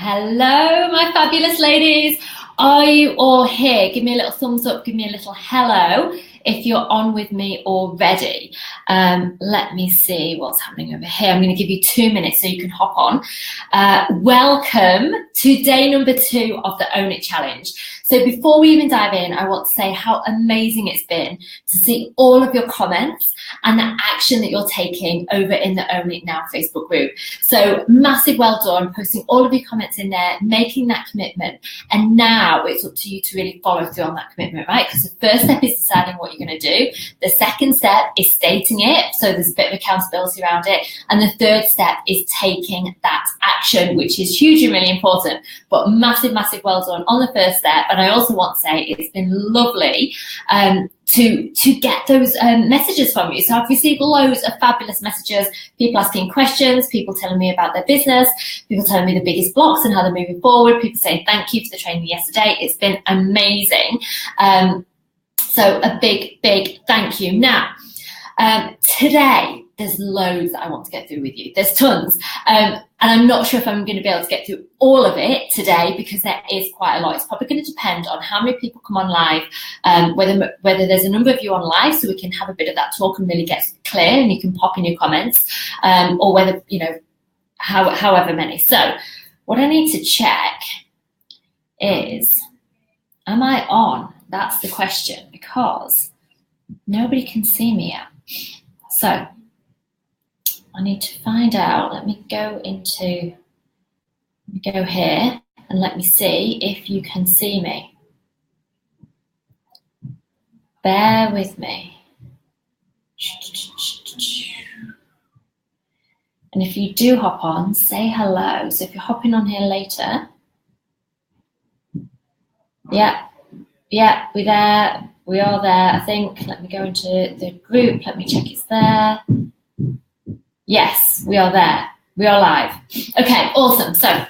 Hello, my fabulous ladies. Are you all here? Give me a little thumbs up, give me a little hello if you're on with me already. Let me see what's happening over here. I'm going to give you 2 minutes so you can hop on. Welcome to day number 2 of the Own It Challenge. So before we even dive in, I want to say how amazing it's been to see all of your comments and the action that you're taking over in the Own It Now Facebook group. So massive well done, posting all of your comments in there, making that commitment. And now it's up to you to really follow through on that commitment, right? Because the first step is deciding what you're going to do. The second step is stating it. So there's a bit of accountability around it. And the third step is taking that action, which is huge and really important. But massive, massive well done on the first step. And I also want to say it's been lovely to get those messages from you. So I've received loads of fabulous messages, people asking questions, people telling me about their business, people telling me the biggest blocks and how they're moving forward, people saying thank you for the training yesterday. It's been amazing. So a big, big thank you. Now, today, there's loads that I want to get through with you. There's tons. And I'm not sure if I'm going to be able to get through all of it today because there is quite a lot. It's probably going to depend on how many people come on live, whether there's a number of you on live so we can have a bit of that talk and really get clear and you can pop in your comments, or whether, you know, however many. So what I need to check is, am I on? That's the question, because nobody can see me yet. So I need to find out. Let me go here and let me see if you can see me. Bear with me. And if you do hop on, say hello. So if you're hopping on here later, yeah, we're there. We are there, I think. Let me go into the group. Let me check it's there. Yes, we are there. We are live. Okay, awesome. So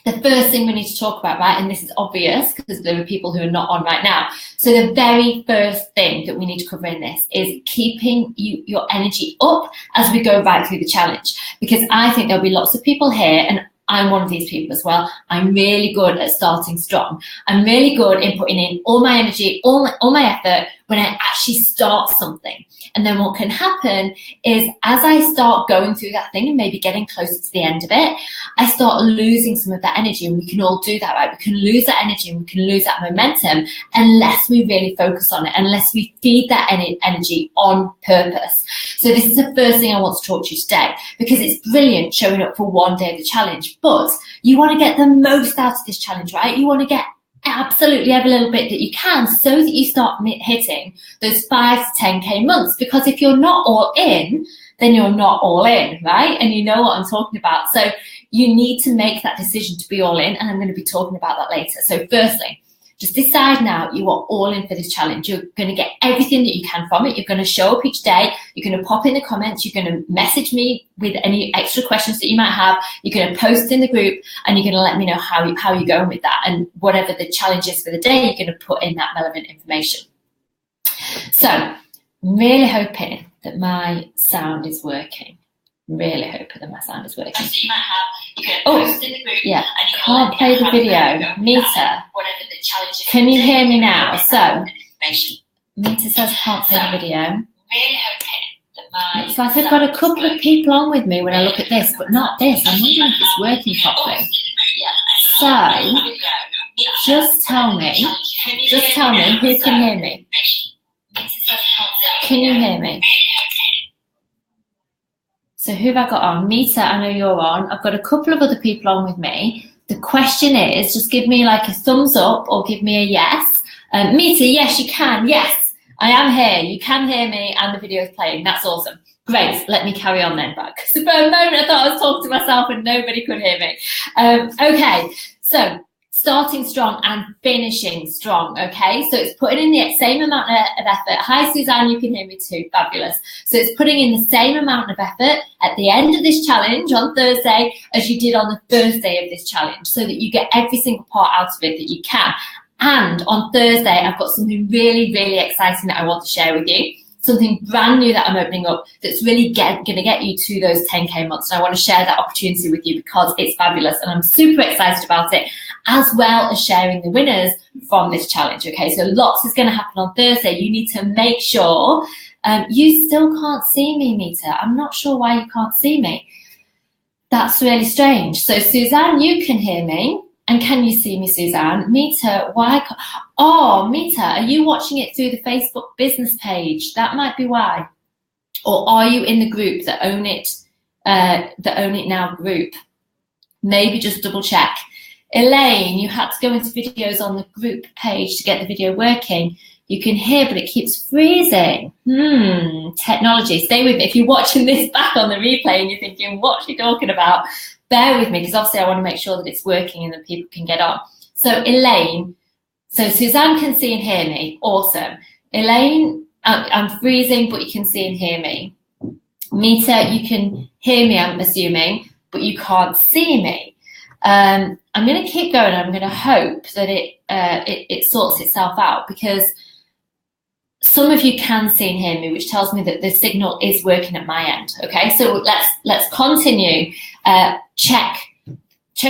the first thing we need to talk about, right, and this is obvious because there are people who are not on right now. So the very first thing that we need to cover in this is keeping your energy up as we go right through the challenge. Because I think there'll be lots of people here, and I'm one of these people as well. I'm really good at starting strong. I'm really good in putting in all my energy, all my effort when I actually start something. And then what can happen is as I start going through that thing and maybe getting closer to the end of it, I start losing some of that energy. And we can all do that, right? We can lose that energy and we can lose that momentum unless we really focus on it, unless we feed that energy on purpose. So this is the first thing I want to talk to you today, because it's brilliant showing up for one day of the challenge, but you want to get the most out of this challenge, right? You want to get absolutely every little bit that you can so that you start hitting those 5 to 10K months. Because if you're not all in, then you're not all in, right? And you know what I'm talking about. So you need to make that decision to be all in, and I'm going to be talking about that later. So firstly, just decide now you are all in for this challenge. You're going to get everything that you can from it. You're going to show up each day. You're going to pop in the comments. You're going to message me with any extra questions that you might have. You're going to post in the group, and you're going to let me know how you're going with that. And whatever the challenge is for the day, you're going to put in that relevant information. So I'm really hoping that my sound is working. Really hoping that my sound is working. You might have, you can post in the group, yeah, and you can't play the video. Mita, can you hear me now? So, Mita says can't play the video. Really hoping that my Looks like I've got a couple of people on with me when I look at this, but not this. I'm wondering if it's working properly. So, just tell me who can hear me. Can you hear me? So who have I got on? Mita, I know you're on. I've got a couple of other people on with me. The question is, just give me like a thumbs up or give me a yes. Mita, yes, you can. Yes, I am here. You can hear me and the video is playing. That's awesome. Great. Let me carry on then. Because for a moment I thought I was talking to myself and nobody could hear me. Okay, so starting strong and finishing strong, okay? So it's putting in the same amount of effort. Hi, Suzanne, you can hear me too. Fabulous. So it's putting in the same amount of effort at the end of this challenge on Thursday as you did on the first day of this challenge, so that you get every single part out of it that you can. And on Thursday, I've got something really, really exciting that I want to share with you. something brand new that I'm opening up that's really going to get you to those 10K months. And I want to share that opportunity with you because it's fabulous and I'm super excited about it, as well as sharing the winners from this challenge. Okay, so lots is going to happen on Thursday. You need to make sure you still can't see me, Mita. I'm not sure why you can't see me. That's really strange. So Suzanne, you can hear me. And can you see me, Suzanne? Mita, why? Oh, Mita, are you watching it through the Facebook business page? That might be why. Or are you in the group, the Own It Now group? Maybe just double check. Elaine, you had to go into videos on the group page to get the video working. You can hear, but it keeps freezing. Technology. Stay with me. If you're watching this back on the replay and you're thinking, what's she talking about? Bear with me, because obviously I want to make sure that it's working and that people can get on. So Elaine, so Suzanne can see and hear me. Awesome. Elaine, I'm freezing, but you can see and hear me. Mita, you can hear me, I'm assuming, but you can't see me. I'm going to keep going. I'm going to hope that it sorts itself out, because some of you can see and hear me, which tells me that the signal is working at my end. Okay, so let's continue. Check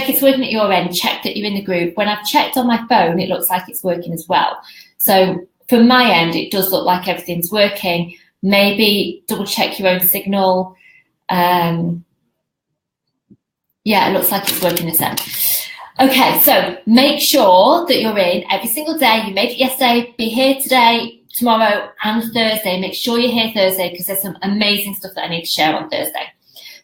it's working at your end. Check that you're in the group. When I've checked on my phone, it looks like it's working as well. So from my end, it does look like everything's working. Maybe double check your own signal. Yeah, it looks like it's working this end. Okay, so make sure that you're in every single day. You made it yesterday, be here today, tomorrow and Thursday. Make sure you're here Thursday, because there's some amazing stuff that I need to share on Thursday.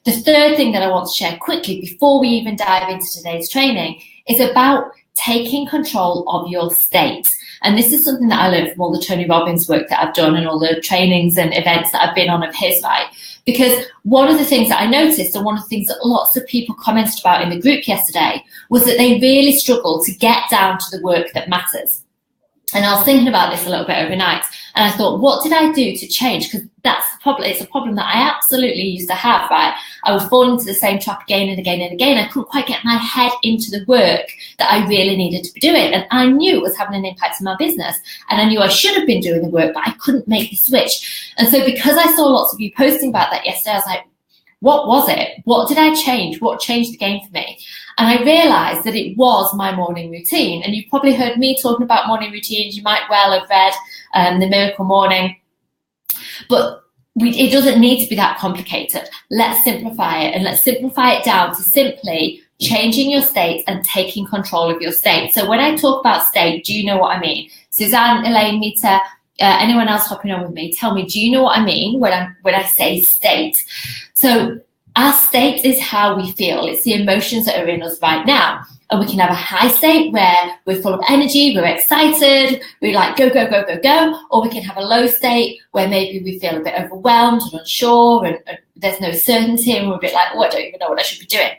The third thing that I want to share quickly before we even dive into today's training is about taking control of your state. And this is something that I learned from all the Tony Robbins work that I've done and all the trainings and events that I've been on of his, right? Because one of the things that I noticed, and one of the things that lots of people commented about in the group yesterday, was that they really struggle to get down to the work that matters. And I was thinking about this a little bit overnight, and I thought, what did I do to change? Because that's the problem. It's a problem that I absolutely used to have, right? I would fall into the same trap again and again and again. I couldn't quite get my head into the work that I really needed to be doing. And I knew it was having an impact on my business. And I knew I should have been doing the work, but I couldn't make the switch. And so because I saw lots of you posting about that yesterday, I was like, what was it? What did I change? What changed the game for me? And I realized that it was my morning routine. And you've probably heard me talking about morning routines. You might well have read The Miracle Morning. But it doesn't need to be that complicated. Let's simplify it. And let's simplify it down to simply changing your state and taking control of your state. So when I talk about state, do you know what I mean? Suzanne, Elaine, Mita, anyone else hopping on with me, tell me, do you know what I mean when I say state? So our state is how we feel. It's the emotions that are in us right now. And we can have a high state where we're full of energy, we're excited, we like go, go, go, go, go. Or we can have a low state where maybe we feel a bit overwhelmed and unsure and there's no certainty and we're a bit like, oh, I don't even know what I should be doing.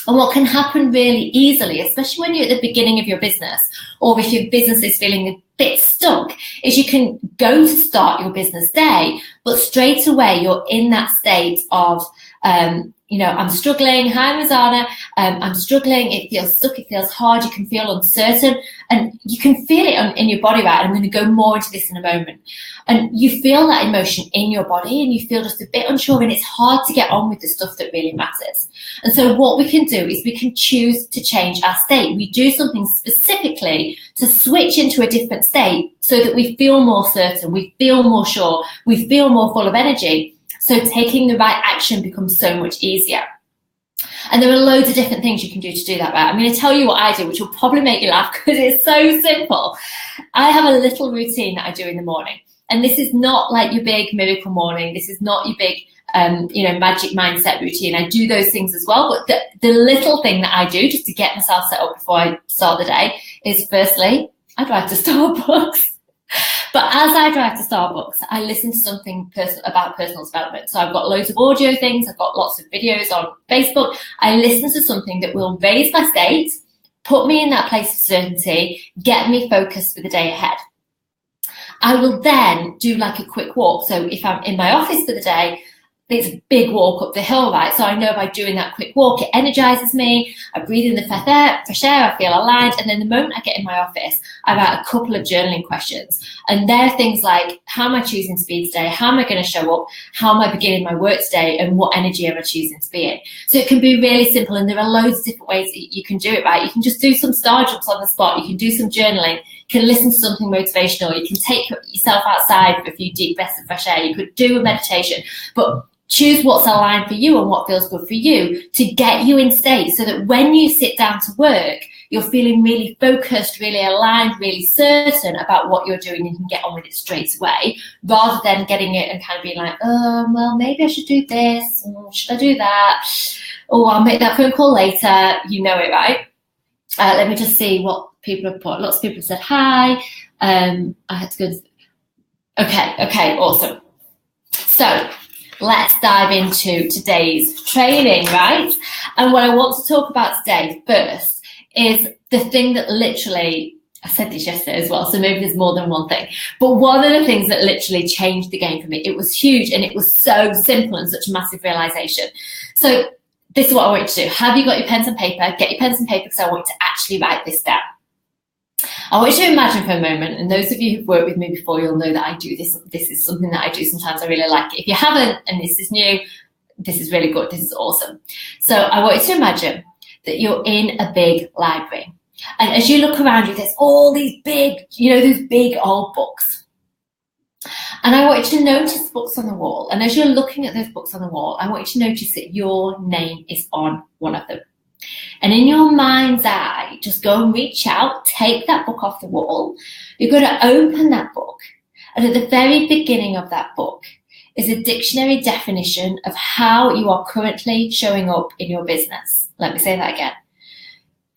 And what can happen really easily, especially when you're at the beginning of your business, or if your business is feeling a bit stuck, is you can go to start your business day, but straight away you're in that state of, I'm struggling. Hi, Rosanna. I'm struggling. It feels stuck. It feels hard. You can feel uncertain, and you can feel it in your body, right? I'm going to go more into this in a moment. And you feel that emotion in your body, and you feel just a bit unsure, and it's hard to get on with the stuff that really matters. And so what we can do is we can choose to change our state. We do something specifically to switch into a different state so that we feel more certain, we feel more sure, we feel more full of energy. So taking the right action becomes so much easier. And there are loads of different things you can do to do that, right? I'm going to tell you what I do, which will probably make you laugh because it's so simple. I have a little routine that I do in the morning. And this is not like your big miracle morning. This is not your big, magic mindset routine. I do those things as well. But the little thing that I do just to get myself set up before I start the day is, firstly, I drive to Starbucks. But as I drive to Starbucks, I listen to something about personal development. So I've got loads of audio things. I've got lots of videos on Facebook. I listen to something that will raise my state, put me in that place of certainty, get me focused for the day ahead. I will then do like a quick walk. So if I'm in my office for the day, it's a big walk up the hill, right? So I know by doing that quick walk, it energizes me. I breathe in the fresh air, I feel aligned. And then the moment I get in my office, I write a couple of journaling questions. And they're things like, how am I choosing to be today? How am I going to show up? How am I beginning my work today? And what energy am I choosing to be in? So it can be really simple. And there are loads of different ways that you can do it, right? You can just do some star jumps on the spot. You can do some journaling. You can listen to something motivational. You can take yourself outside for a few deep breaths of fresh air. You could do a meditation. But choose what's aligned for you and what feels good for you to get you in state so that when you sit down to work, you're feeling really focused, really aligned, really certain about what you're doing and can get on with it straight away, rather than getting it and kind of being like, oh, well, maybe I should do this. Should I do that? Oh, I'll make that phone call later. You know it, right? Let me just see what people have put. Lots of people have said hi. I had to go. Okay, awesome. So let's dive into today's training, right? And what I want to talk about today first is the thing that literally, I said this yesterday as well, so maybe there's more than one thing, but one of the things that literally changed the game for me, it was huge and it was so simple and such a massive realization. So this is what I want you to do. Have you got your pens and paper? Get your pens and paper because I want you to actually write this down. I want you to imagine for a moment, and those of you who've worked with me before, you'll know that I do this. This is something that I do sometimes. I really like it. If you haven't, and this is new, this is really good. This is awesome. So I want you to imagine that you're in a big library. And as you look around you, there's all these big, those big old books. And I want you to notice books on the wall. And as you're looking at those books on the wall, I want you to notice that your name is on one of them. And in your mind's eye, just go and reach out, take that book off the wall. You're going to open that book. And at the very beginning of that book is a dictionary definition of how you are currently showing up in your business. Let me say that again.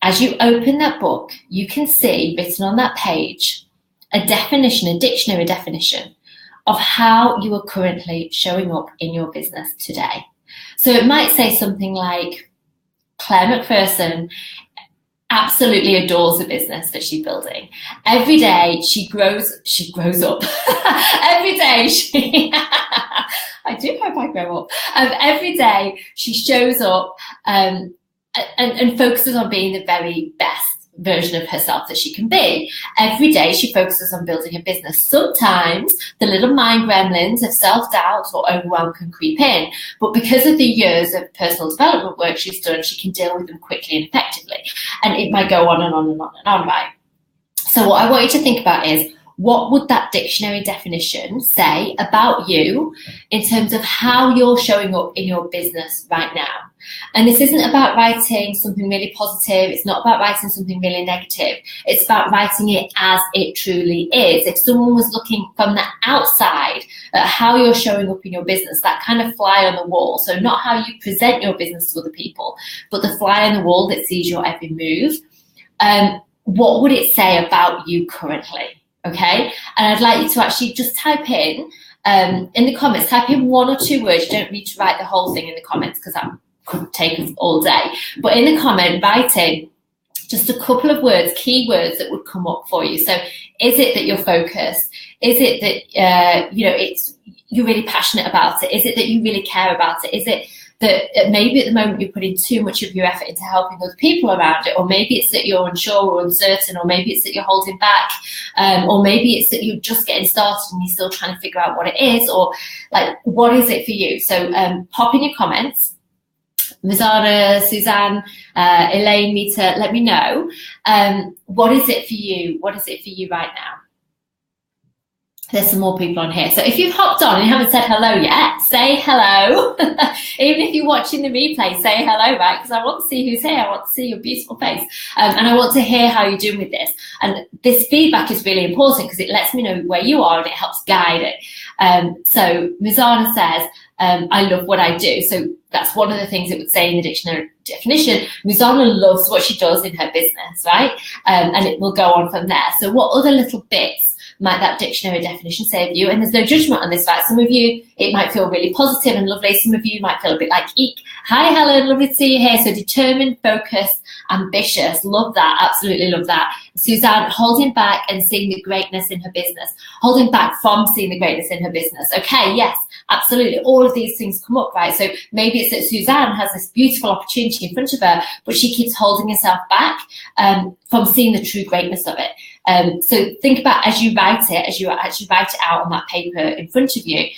As you open that book, you can see written on that page a definition, a dictionary definition of how you are currently showing up in your business today. So it might say something like, Claire Macpherson absolutely adores the business that she's building. Every day she grows up. Every day I do hope I grow up. Every day she shows up and focuses on being the very best version of herself that she can be. Every day she focuses on building a business. Sometimes the little mind gremlins of self-doubt or overwhelm can creep in, but because of the years of personal development work she's done, she can deal with them quickly and effectively. And it might go on and on and on and on, right? So what I want you to think about is, what would that dictionary definition say about you in terms of how you're showing up in your business right now? And this isn't about writing something really positive. It's not about writing something really negative. It's about writing it as it truly is. If someone was looking from the outside at how you're showing up in your business, that kind of fly on the wall, so not how you present your business to other people, but the fly on the wall that sees your every move, what would it say about you currently? Okay, and I'd like you to actually just type in the comments, type in 1 or 2 words. You don't need to write the whole thing in the comments because that could take us all day. But in the comment, write in just a couple of words, key words that would come up for you. So is it that you're focused? Is it that, you're really passionate about it? Is it that you really care about it? Is it that maybe at the moment you're putting too much of your effort into helping other people around it, or maybe it's that you're unsure or uncertain, or maybe it's that you're holding back, or maybe it's that you're just getting started and you're still trying to figure out what it is, or like, what is it for you? So pop in your comments. Mazara, Suzanne, Elaine, Mita, let me know. What is it for you? What is it for you right now? There's some more people on here. So if you've hopped on and you haven't said hello yet, say hello. Even if you're watching the replay, say hello, right? Because I want to see who's here. I want to see your beautiful face. And I want to hear how you're doing with this. And this feedback is really important because it lets me know where you are and it helps guide it. So Mizana says, I love what I do. So that's one of the things it would say in the dictionary definition. Mizana loves what she does in her business, right? And it will go on from there. So what other little bits might that dictionary definition say of you? And there's no judgment on this, right? Some of you, it might feel really positive and lovely. Some of you might feel a bit like, eek. Hi, Helen, lovely to see you here. So determined, focused, ambitious. Love that. Absolutely love that. Suzanne, holding back and seeing the greatness in her business. Holding back from seeing the greatness in her business. Okay, yes, absolutely. All of these things come up, right? So maybe it's that Suzanne has this beautiful opportunity in front of her, but she keeps holding herself back from seeing the true greatness of it. So think about, as you write it, as you actually write it out on that paper in front of you,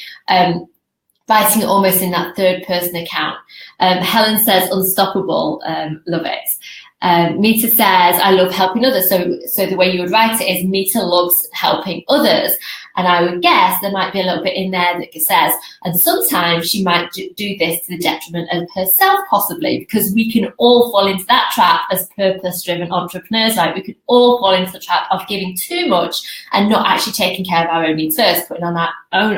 writing it almost in that third person account. Helen says, unstoppable, love it. Mita says, I love helping others. So the way you would write it is, Mita loves helping others. And I would guess there might be a little bit in there that says, and sometimes she might do this to the detriment of herself, possibly, because we can all fall into that trap as purpose-driven entrepreneurs. Like, we could all fall into the trap of giving too much and not actually taking care of our own needs first, putting on our own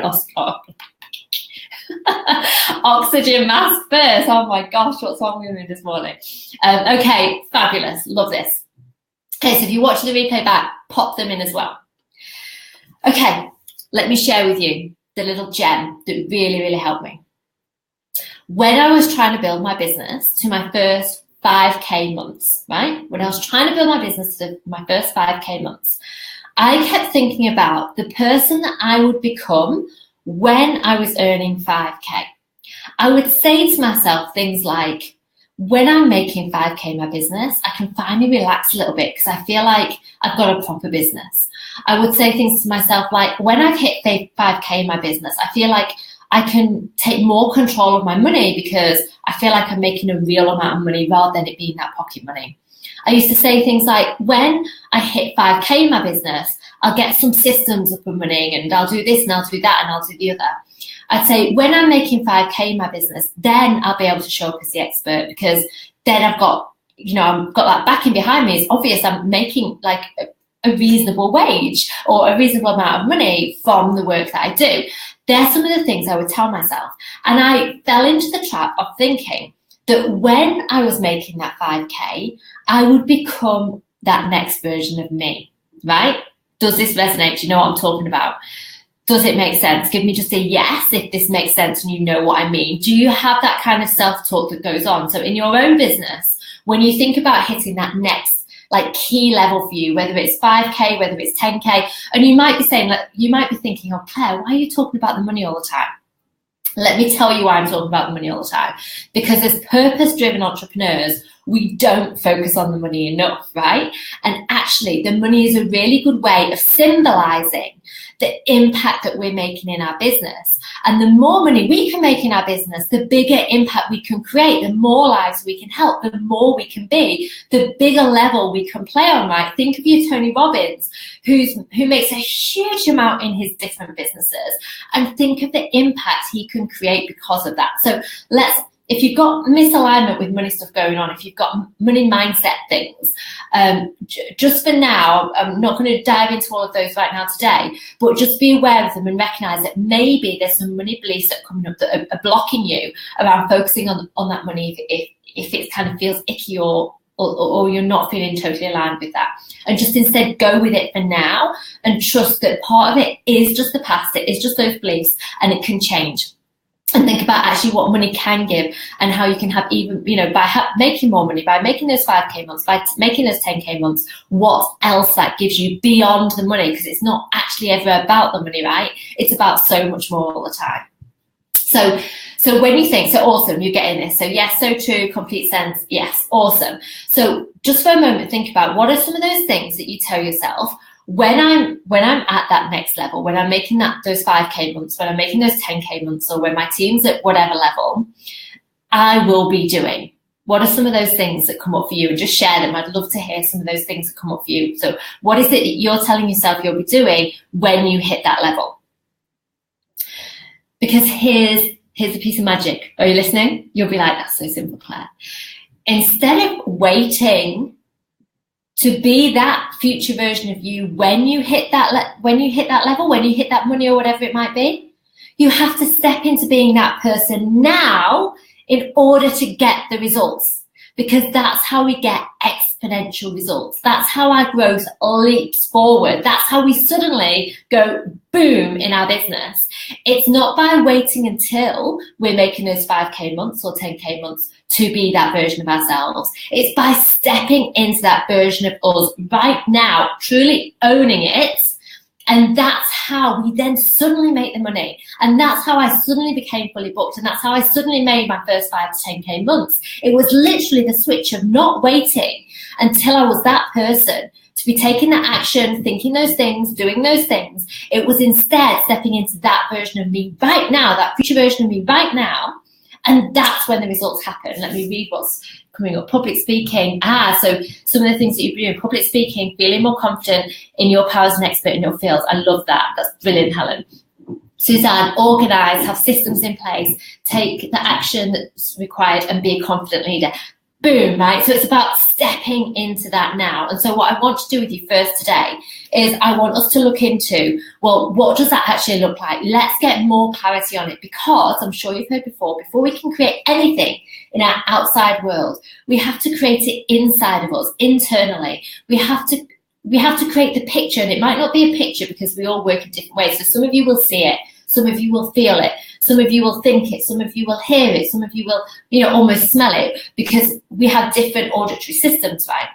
oxygen mask first. Oh my gosh, what's wrong with me this morning? Okay, fabulous. Love this. Okay, so if you're watching the replay back, pop them in as well. Okay, let me share with you the little gem that really, really helped me. When I was trying to build my business to my first 5K months, right? When I was trying to build my business to my first 5K months, I kept thinking about the person that I would become when I was earning 5K. I would say to myself things like, when I'm making 5K in my business, I can finally relax a little bit because I feel like I've got a proper business. I would say things to myself like, when I've hit 5K in my business, I feel like I can take more control of my money because I feel like I'm making a real amount of money rather than it being that pocket money. I used to say things like, when I hit 5K in my business, I'll get some systems up and running and I'll do this and I'll do that and I'll do the other. I'd say, when I'm making 5K in my business, then I'll be able to show up as the expert because then I've got, I've got that backing behind me. It's obvious I'm making like a reasonable wage or a reasonable amount of money from the work that I do. They're some of the things I would tell myself. And I fell into the trap of thinking that when I was making that 5K, I would become that next version of me, right? Does this resonate? Do you know what I'm talking about? Does it make sense? Give me just a yes if this makes sense and you know what I mean. Do you have that kind of self-talk that goes on? So in your own business, when you think about hitting that next like key level for you, whether it's 5K, whether it's 10K, and you might be saying, like, you might be thinking, oh, Claire, why are you talking about the money all the time? Let me tell you why I'm talking about the money all the time. Because as purpose-driven entrepreneurs, we don't focus on the money enough, right? And actually, the money is a really good way of symbolizing the impact that we're making in our business. And the more money we can make in our business, the bigger impact we can create, the more lives we can help, the more we can be, the bigger level we can play on, right? Think of your Tony Robbins, who makes a huge amount in his different businesses, and think of the impact he can create because of that. So if you've got misalignment with money stuff going on, if you've got money mindset things, just for now, I'm not going to dive into all of those right now today, but just be aware of them and recognize that maybe there's some money beliefs that are coming up that are blocking you around focusing on that money if it kind of feels icky or you're not feeling totally aligned with that. And just instead go with it for now and trust that part of it is just the past, it is just those beliefs, and it can change. And think about actually what money can give and how you can have even, by making more money, by making those 5K months, by making those 10K months, what else that gives you beyond the money, because it's not actually ever about the money, right? It's about so much more all the time. So when you think, so awesome, you're getting this. So yes, so true, complete sense. Yes, awesome. So just for a moment, think about what are some of those things that you tell yourself when I'm at that next level, when I'm making those 5K months, when I'm making those 10K months, or when my team's at whatever level, I will be doing. What are some of those things that come up for you? And just share them. I'd love to hear some of those things that come up for you. So what is it that you're telling yourself you'll be doing when you hit that level? Because here's a piece of magic. Are you listening? You'll be like, that's so simple, Claire. Instead of waiting to be that future version of you when you hit that level, when you hit that money or whatever it might be, you have to step into being that person now in order to get the results, because that's how we get exponential results. That's how our growth leaps forward. That's how we suddenly go boom in our business. It's not by waiting until we're making those 5K months or 10K months to be that version of ourselves. It's by stepping into that version of us right now, truly owning it. And that's how we then suddenly make the money. And that's how I suddenly became fully booked. And that's how I suddenly made my first 5 to 10K months. It was literally the switch of not waiting until I was that person to be taking that action, thinking those things, doing those things. It was instead stepping into that version of me right now, that future version of me right now. And that's when the results happen. Let me read what's coming up. Public speaking. So some of the things that you do in public speaking, feeling more confident in your power as an expert in your field. I love that. That's brilliant, Helen. Suzanne, organise, have systems in place, take the action that's required and be a confident leader. Boom, right? So it's about stepping into that now. And so what I want to do with you first today is I want us to look into, well, what does that actually look like? Let's get more clarity on it, because I'm sure you've heard before we can create anything in our outside world, we have to create it inside of us, internally. We have to create the picture, and it might not be a picture because we all work in different ways. So some of you will see it, some of you will feel it, some of you will think it, some of you will hear it, some of you will, almost smell it, because we have different auditory systems, right?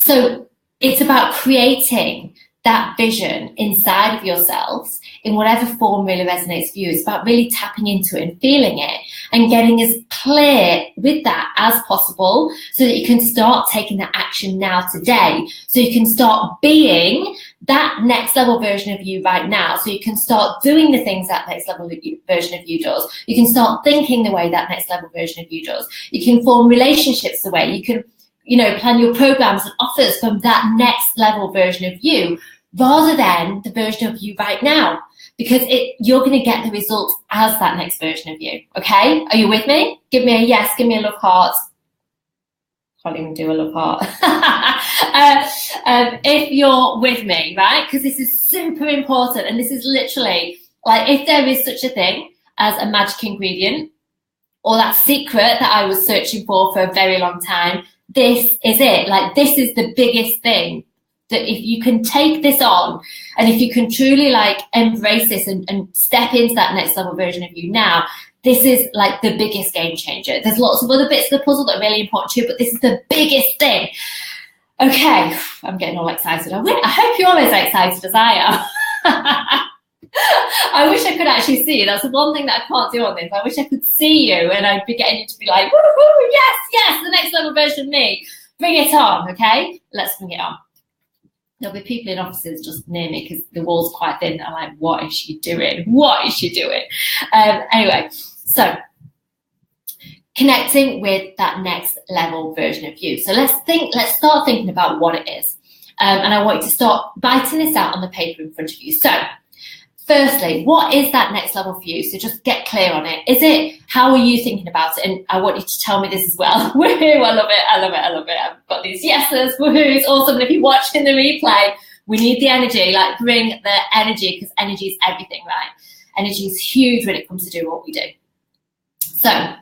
So it's about creating that vision inside of yourselves in whatever form really resonates for you. It's about really tapping into it and feeling it and getting as clear with that as possible so that you can start taking that action now today. So you can start being that next level version of you right now. So you can start doing the things that next level version of you does. You can start thinking the way that next level version of you does. You can form relationships the way you can, plan your programs and offers from that next level version of you, rather than the version of you right now, because you're going to get the results as that next version of you. Okay, are you with me? Give me a yes, give me a love heart. Can't even do a love heart. If you're with me, right? Because this is super important, and this is literally like, if there is such a thing as a magic ingredient or that secret that I was searching for a very long time, this is it. Like, this is the biggest thing, that if you can take this on and if you can truly embrace this and step into that next level version of you now, this is like the biggest game changer. There's lots of other bits of the puzzle that are really important too, but this is the biggest thing. Okay, I'm getting all excited. I hope you're as excited as I am. I wish I could actually see you. That's the one thing that I can't do on this. I wish I could see you and I'd be getting you to be like, woo, yes, the next level version of me. Bring it on, okay? Let's bring it on. There'll be people in offices just near me because the wall's quite thin. I'm like, what is she doing? What is she doing? Anyway, so connecting with that next level version of you. So let's start thinking about what it is. And I want you to start writing this out on the paper in front of you. So firstly, what is that next level for you? So just get clear on it. How are you thinking about it? And I want you to tell me this as well. Woohoo, I love it. I've got these yeses, woohoos, awesome. And if you're watching the replay, we need the energy, bring the energy, because energy is everything, right? Energy is huge when it comes to doing what we do. So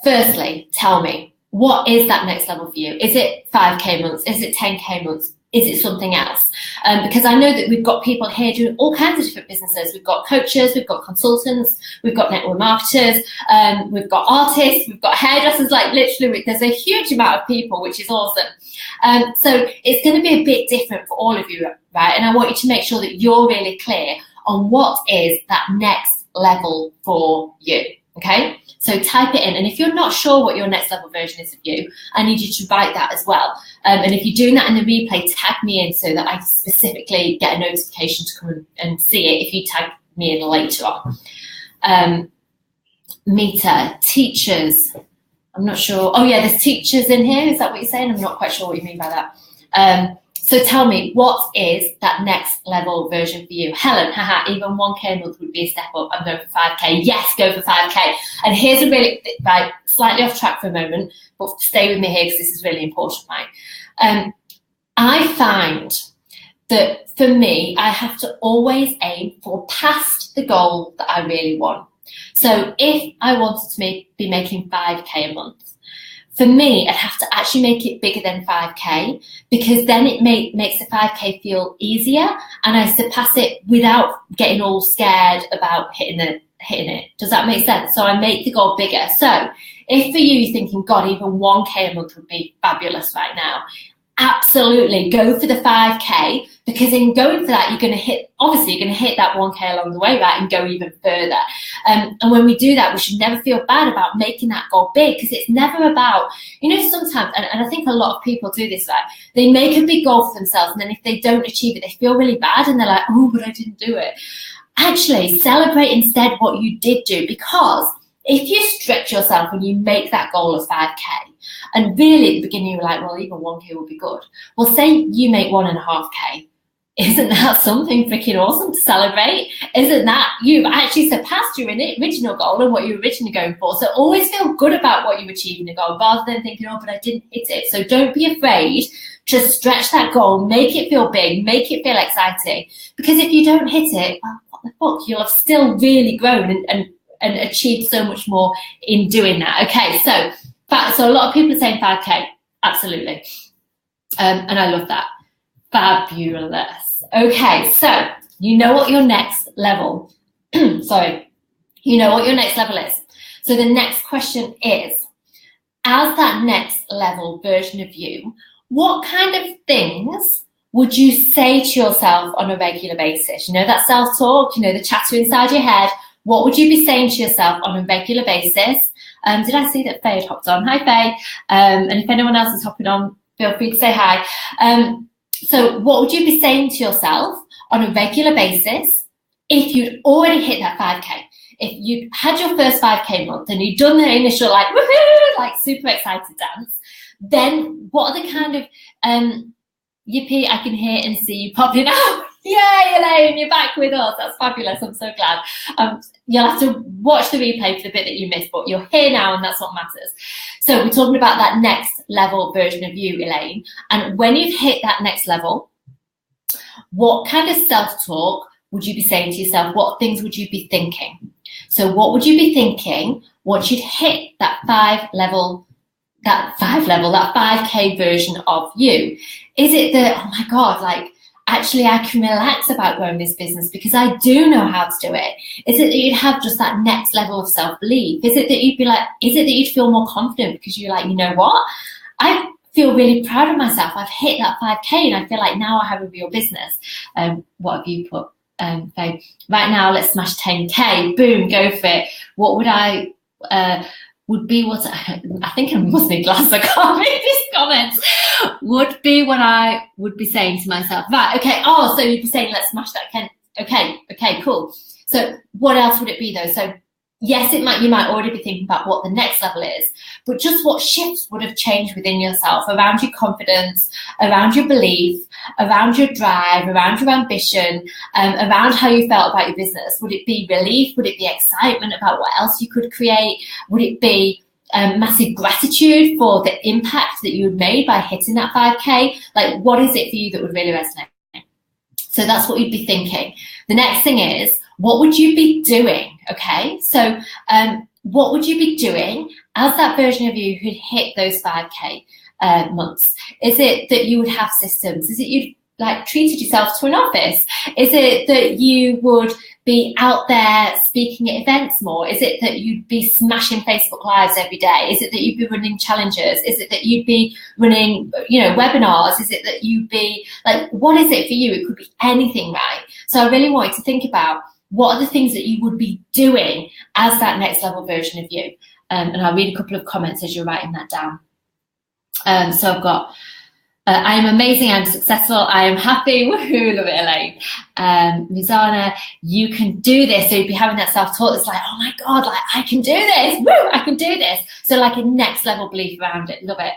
firstly, tell me, what is that next level for you? Is it 5K months? Is it 10K months? Is it something else? Because I know that we've got people here doing all kinds of different businesses. We've got coaches, we've got consultants, we've got network marketers, we've got artists, we've got hairdressers, literally there's a huge amount of people, which is awesome. So it's going to be a bit different for all of you, right? And I want you to make sure that you're really clear on what is that next level for you, okay? So type it in, and if you're not sure what your next level version is of you, I need you to write that as well. And if you're doing that in the replay, tag me in so that I specifically get a notification to come and see it if you tag me in later on. Meter, teachers, I'm not sure. Oh yeah, there's teachers in here. Is that what you're saying? I'm not quite sure what you mean by that. So tell me, what is that next level version for you? Helen, even 1K a month would be a step up. I'm going for 5K. Yes, go for 5K. And here's a really, slightly off track for a moment, but stay with me here because this is really important, right? I find that for me, I have to always aim for past the goal that I really want. So if I wanted to be making 5K a month, for me, I'd have to actually make it bigger than 5K, because then it makes the 5K feel easier, and I surpass it without getting all scared about hitting it. Does that make sense? So I make the goal bigger. So if for you, you're thinking, God, even 1K a month would be fabulous right now, absolutely go for the 5K, because in going for that, you're going to hit that 1K along the way, right, and go even further. And when we do that, we should never feel bad about making that goal big, because it's never about, sometimes, and I think a lot of people do this, right, they make a big goal for themselves, and then if they don't achieve it, they feel really bad, and they're like, oh, but I didn't do it. Actually, celebrate instead what you did do, because if you stretch yourself and you make that goal of 5K, and really at the beginning you were like, well, even 1K would be good. Well, say you make 1.5K. Isn't that something freaking awesome to celebrate? Isn't that you've actually surpassed your original goal and what you were originally going for? So always feel good about what you achieved in the goal, rather than thinking, oh, but I didn't hit it. So don't be afraid to stretch that goal, make it feel big, make it feel exciting. Because if you don't hit it, well, what the fuck? You'll have still really grown and achieved so much more in doing that. Okay, so a lot of people are saying 5K, absolutely. And I love that. Fabulous. Okay, so you know what your next level, you know what your next level is. So the next question is, as that next level version of you, what kind of things would you say to yourself on a regular basis? That self-talk, the chatter inside your head. What would you be saying to yourself on a regular basis? Did I see that Faye had hopped on? Hi, Faye. And if anyone else is hopping on, feel free to say hi. So what would you be saying to yourself on a regular basis if you'd already hit that 5K? If you had your first 5K month and you'd done the initial woohoo, super excited dance, then what are the kind of, yippee, I can hear and see you popping out. Yay, Elaine, you're back with us. That's fabulous. I'm so glad. You'll have to watch the replay for the bit that you missed, but you're here now, and that's what matters. So we're talking about that next level version of you, Elaine. And when you've hit that next level, what kind of self-talk would you be saying to yourself? What things would you be thinking? So what would you be thinking once you'd hit that 5K version of you? Is it that, oh my God, actually I can relax about growing this business because I do know how to do it? Is it that you'd have just that next level of self-belief? Is it that you'd feel more confident because you're like, you know what? I feel really proud of myself. I've hit that 5K and I feel like now I have a real business. What have you put? Faye? Right now, let's smash 10K. Boom, go for it. What would I... would be what I think I must need glasses. I can't read these comments. Would be what I would be saying to myself. Right, okay. Oh, so you'd be saying, let's smash that. Okay, cool. So what else would it be though? So yes, you might already be thinking about what the next level is, but just what shifts would have changed within yourself around your confidence, around your belief, around your drive, around your ambition, around how you felt about your business. Would it be relief? Would it be excitement about what else you could create? Would it be massive gratitude for the impact that you had made by hitting that 5K? What is it for you that would really resonate? So that's what you'd be thinking. The next thing is, what would you be doing? Okay, so what would you be doing as that version of you who'd hit those 5K months? Is it that you would have systems? Is it you'd treated yourself to an office? Is it that you would be out there speaking at events more? Is it that you'd be smashing Facebook Lives every day? Is it that you'd be running challenges? Is it that you'd be running, webinars? Is it that you'd be what is it for you? It could be anything, right? So I really want you to think about what are the things that you would be doing as that next level version of you. And I'll read a couple of comments as you're writing that down. So I've got, I am amazing, I'm successful, I am happy, woohoo, love it, Elaine. Mizana, you can do this. So you'd be having that self-talk that's oh my God, I can do this, woo, I can do this. So a next level belief around it, love it.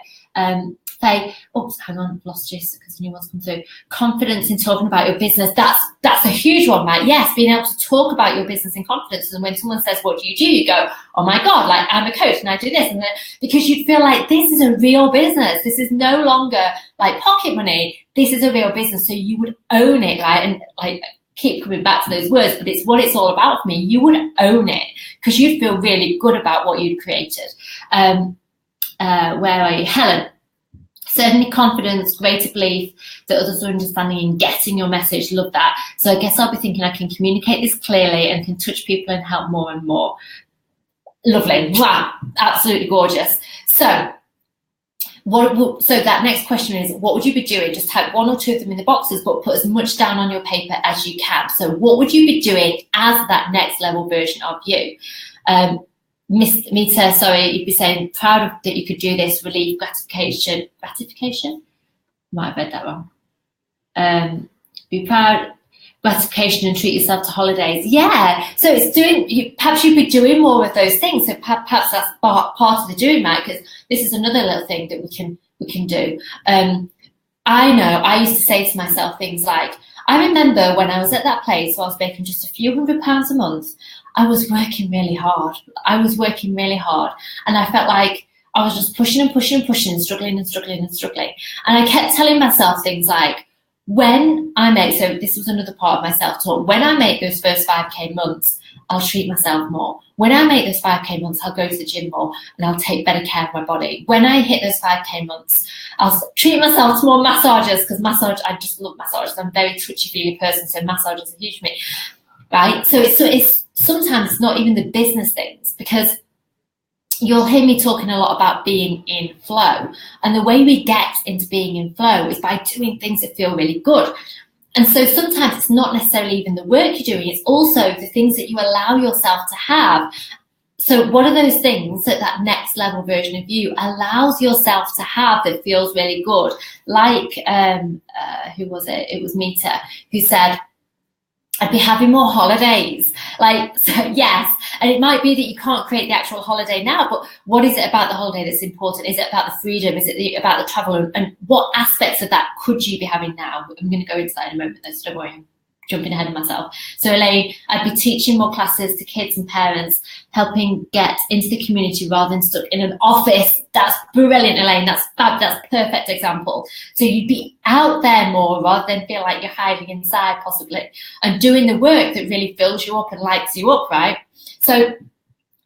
Faye, oops, hang on, lost you because the new one's come through. Confidence in talking about your business, that's a huge one, right? Yes, being able to talk about your business in confidence. And when someone says, what do? You go, oh my God, I'm a coach and I do this. And then, because you'd feel this is a real business. This is no longer pocket money. This is a real business. So you would own it, right? And keep coming back to those words, but it's what it's all about for me. You would own it because you'd feel really good about what you'd created. where are you? Helen. Certainly confidence, greater belief that others are understanding and getting your message. Love that. So I guess I'll be thinking I can communicate this clearly and can touch people and help more and more. Lovely. Wow. Absolutely gorgeous. So that next question is, what would you be doing? Just type one or two of them in the boxes, but put as much down on your paper as you can. So what would you be doing as that next level version of you? Mita, sorry, you'd be saying proud of that you could do this, relief, gratification, might have read that wrong. Be proud, gratification, and treat yourself to holidays. Yeah, so it's doing, perhaps you'd be doing more of those things. So perhaps that's part of the doing, right? Because this is another little thing that we can do. I know I used to say to myself things like, I remember when I was at that place where I was making just a few £100 a month, I was working really hard. And I felt like I was just pushing and struggling. And I kept telling myself things like, when I make, so this was another part of my self-talk, when I make those first 5K months, I'll treat myself more. When I make those 5K months, I'll go to the gym more and I'll take better care of my body. When I hit those 5K months, I'll treat myself to more massages, because I just love massages. I'm a very touchy-feely person, so massages are huge for me, right? So it's sometimes it's not even the business things, because you'll hear me talking a lot about being in flow. And the way we get into being in flow is by doing things that feel really good. And so sometimes it's not necessarily even the work you're doing, it's also the things that you allow yourself to have. So what are those things that next level version of you allows yourself to have that feels really good? Like, who was it? It was Mita, who said, I'd be having more holidays. Like, so yes, and it might be that you can't create the actual holiday now, but what is it about the holiday that's important? Is it about the freedom? Is it about the travel? And what aspects of that could you be having now? I'm going to go into that in a moment, though, so don't worry, I'm jumping ahead of myself. So Elaine, I'd be teaching more classes to kids and parents, helping get into the community rather than stuck in an office. That's brilliant, Elaine. That's fab. That's a perfect example. So you'd be out there more rather than feel like you're hiding inside, possibly, and doing the work that really fills you up and lights you up, right? So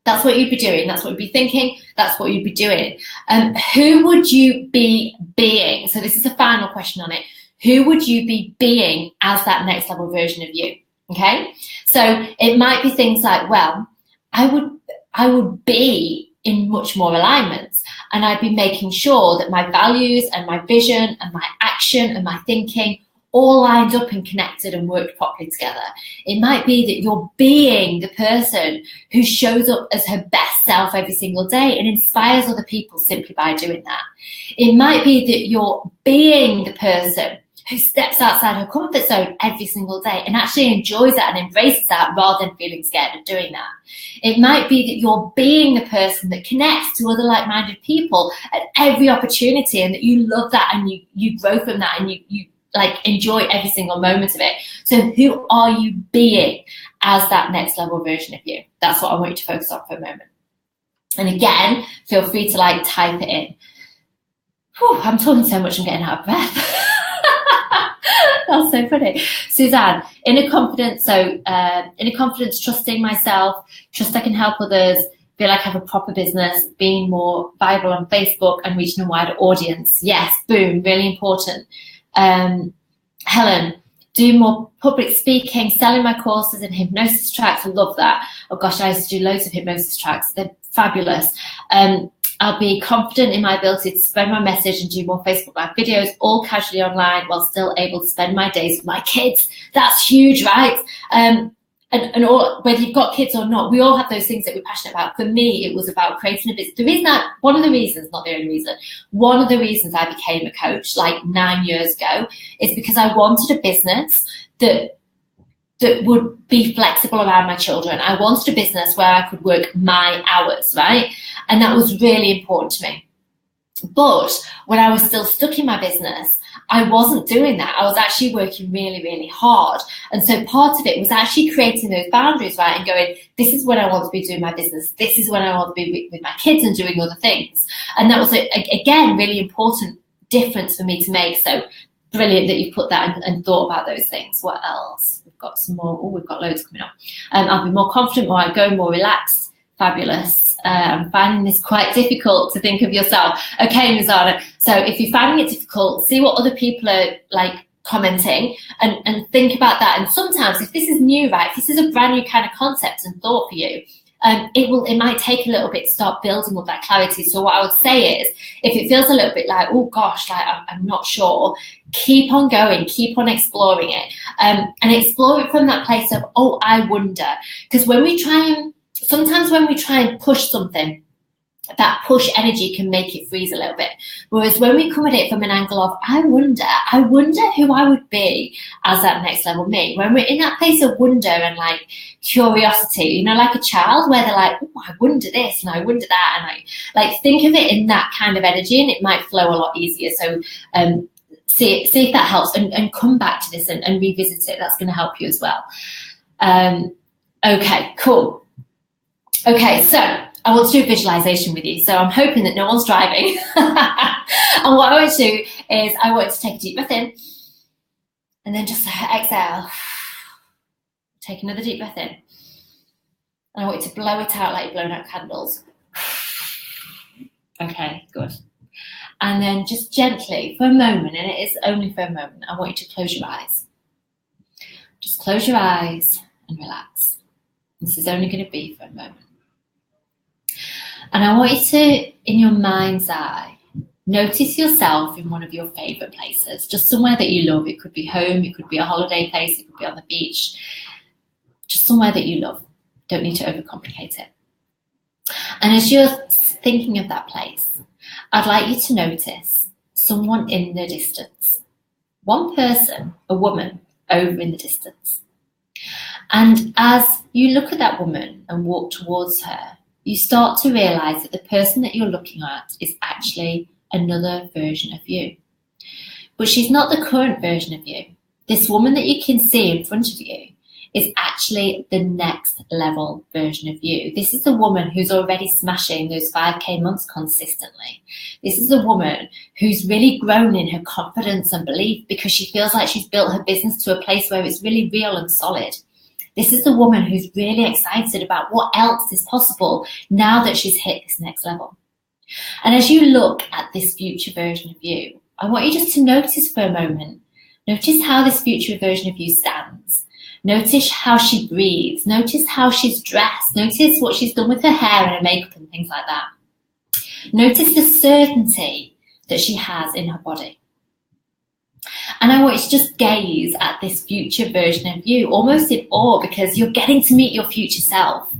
that's what you'd be doing. That's what you'd be thinking. That's what you'd be doing. Who would you be being? So this is the final question on it. Who would you be being as that next level version of you? Okay, so it might be things like, well, I would be in much more alignment, and I'd be making sure that my values and my vision and my action and my thinking all lined up and connected and worked properly together. It might be that you're being the person who shows up as her best self every single day and inspires other people simply by doing that. It might be that you're being the person who steps outside her comfort zone every single day and actually enjoys that and embraces that rather than feeling scared of doing that. It might be that you're being the person that connects to other like-minded people at every opportunity, and that you love that and you grow from that and you like enjoy every single moment of it. So who are you being as that next level version of you? That's what I want you to focus on for a moment. And again, feel free to like type it in. Whew, I'm talking so much, I'm getting out of breath. That's so funny. Suzanne, inner confidence. So inner confidence, trusting myself, trust I can help others, feel like I have a proper business, being more viable on Facebook and reaching a wider audience. Yes, boom, really important. Helen, do more public speaking, selling my courses and hypnosis tracks. I love that. Oh gosh, I used to do loads of hypnosis tracks. They're fabulous. I'll be confident in my ability to spread my message and do more Facebook Live videos, all casually online while still able to spend my days with my kids. That's huge, right? And all, whether you've got kids or not, we all have those things that we're passionate about. For me, it was about creating a business. The reason that, one of the reasons, not the only reason, one of the reasons I became a coach like 9 years ago is because I wanted a business that would be flexible around my children. I wanted a business where I could work my hours, right? And that was really important to me. But when I was still stuck in my business, I wasn't doing that. I was actually working really, really hard. And so part of it was actually creating those boundaries, right? And going, this is when I want to be doing my business. This is when I want to be with my kids and doing other things. And that was, again, really important difference for me to make. So brilliant that you put that and thought about those things. What else? We've got some more. Oh, we've got loads coming up. I'll be more confident, more outgoing, more relaxed, Fabulous. I'm finding this quite difficult to think of yourself. Okay, Mizana. So if you're finding it difficult, see what other people are like commenting and think about that. And sometimes if this is new, right, if this is a brand new kind of concept and thought for you, it might take a little bit to start building up that clarity. So what I would say is, if it feels a little bit like, oh gosh, like I'm not sure, keep on going, keep on exploring it, and explore it from that place of, oh, I wonder. Because sometimes when we try and push something, that push energy can make it freeze a little bit. Whereas when we come at it from an angle of, I wonder who I would be as that next level me. When we're in that place of wonder and like curiosity, you know, like a child where they're like, oh, I wonder this and I wonder that. And like think of it in that kind of energy and it might flow a lot easier. So see if that helps and come back to this and revisit it. That's going to help you as well. Okay, cool. Okay, so I want to do a visualization with you. So I'm hoping that no one's driving. And what I want to do is I want to take a deep breath in and then just exhale. Take another deep breath in. And I want you to blow it out like you're blowing out candles. Okay, good. And then just gently, for a moment, and it is only for a moment, I want you to close your eyes. Just close your eyes and relax. This is only going to be for a moment. And I want you to, in your mind's eye, notice yourself in one of your favourite places, just somewhere that you love. It could be home, it could be a holiday place, it could be on the beach, just somewhere that you love. Don't need to overcomplicate it. And as you're thinking of that place, I'd like you to notice someone in the distance. One person, a woman, over in the distance. And as you look at that woman and walk towards her, you start to realise that the person that you're looking at is actually another version of you. But she's not the current version of you. This woman that you can see in front of you is actually the next level version of you. This is the woman who's already smashing those 5K months consistently. This is the woman who's really grown in her confidence and belief because she feels like she's built her business to a place where it's really real and solid. This is the woman who's really excited about what else is possible now that she's hit this next level. And as you look at this future version of you, I want you just to notice for a moment, notice how this future version of you stands. Notice how she breathes. Notice how she's dressed. Notice what she's done with her hair and her makeup and things like that. Notice the certainty that she has in her body. And I want you to just gaze at this future version of you, almost in awe, because you're getting to meet your future self.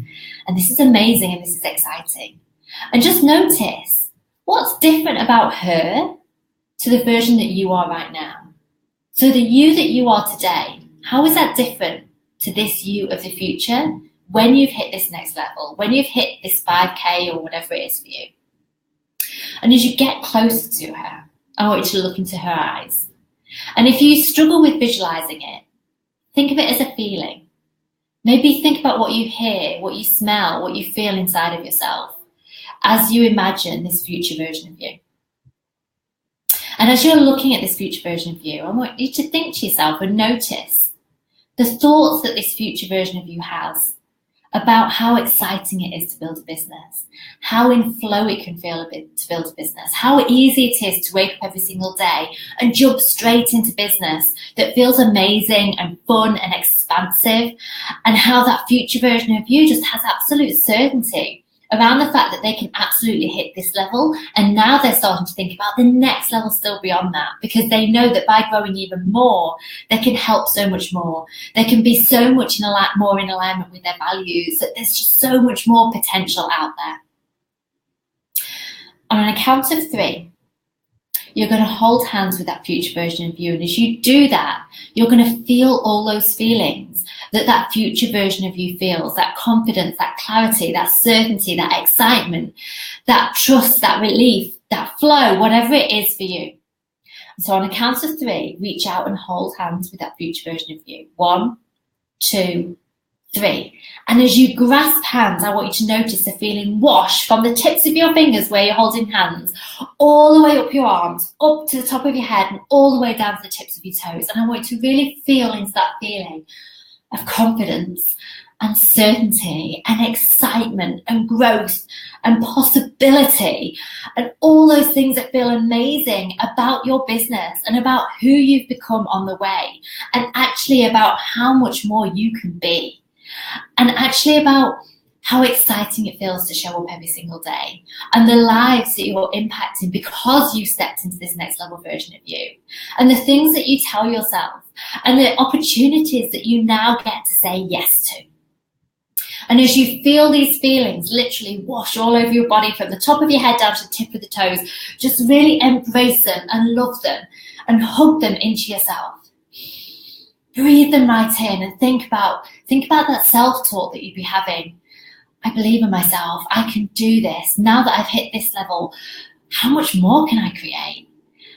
And this is amazing and this is exciting. And just notice what's different about her to the version that you are right now. So the you that you are today, how is that different to this you of the future when you've hit this next level, when you've hit this 5K or whatever it is for you? And as you get closer to her, I want you to look into her eyes. And if you struggle with visualizing it, think of it as a feeling. Maybe think about what you hear, what you smell, what you feel inside of yourself as you imagine this future version of you. And as you're looking at this future version of you, I want you to think to yourself and notice the thoughts that this future version of you has about how exciting it is to build a business, how in flow it can feel to build a business, how easy it is to wake up every single day and jump straight into business that feels amazing and fun and expansive, and how that future version of you just has absolute certainty around the fact that they can absolutely hit this level, and now they're starting to think about the next level still beyond that, because they know that by growing even more, they can help so much more. They can be so much more in alignment with their values, that there's just so much more potential out there. On a count of 3, you're going to hold hands with that future version of you, and as you do that, you're going to feel all those feelings that future version of you feels, that confidence, that clarity, that certainty, that excitement, that trust, that relief, that flow, whatever it is for you. So on a count of 3, reach out and hold hands with that future version of you. 1, 2, 3. And as you grasp hands, I want you to notice the feeling wash from the tips of your fingers where you're holding hands, all the way up your arms, up to the top of your head, and all the way down to the tips of your toes. And I want you to really feel into that feeling of confidence and certainty and excitement and growth and possibility and all those things that feel amazing about your business and about who you've become on the way, and actually about how much more you can be, and actually about how exciting it feels to show up every single day and the lives that you're impacting because you stepped into this next level version of you, and the things that you tell yourself and the opportunities that you now get to say yes to. And as you feel these feelings literally wash all over your body from the top of your head down to the tip of the toes, just really embrace them and love them and hug them into yourself. Breathe them right in and think about that self-talk that you'd be having. I believe in myself. I can do this. Now that I've hit this level, how much more can I create?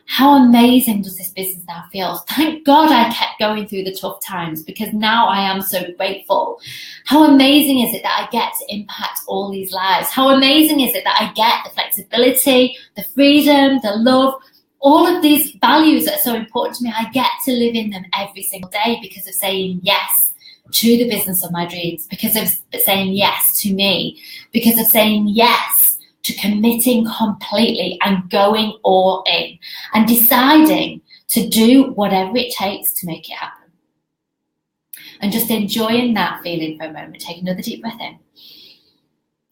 How amazing does this business now feel? Thank God I kept going through the tough times, because now I am so grateful. How amazing is it that I get to impact all these lives? How amazing is it that I get the flexibility, the freedom, the love, all of these values that are so important to me? I get to live in them every single day because of saying yes to the business of my dreams, because of saying yes to me, because of saying yes to committing completely and going all in and deciding to do whatever it takes to make it happen. And just enjoying that feeling for a moment. Take another deep breath in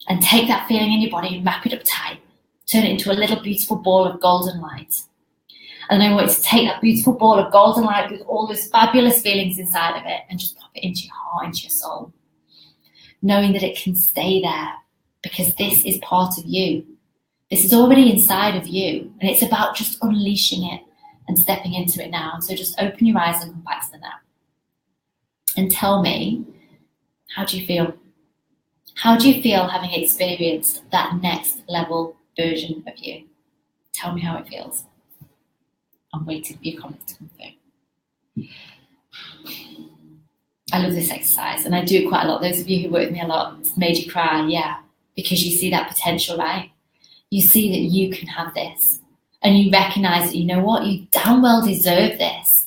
and take that feeling in your body and wrap it up tight. Turn it into a little beautiful ball of golden light. And I want you to take that beautiful ball of golden light with all those fabulous feelings inside of it and just pop it into your heart, into your soul, knowing that it can stay there, because this is part of you. This is already inside of you, and it's about just unleashing it and stepping into it now. So just open your eyes and come back to the now. And tell me, how do you feel? How do you feel having experienced that next level version of you? Tell me how it feels. I'm waiting for your comments to come through. I love this exercise, and I do it quite a lot. Those of you who work with me a lot, it's made you cry, yeah, because you see that potential, right? You see that you can have this, and you recognize that, you know what, you damn well deserve this.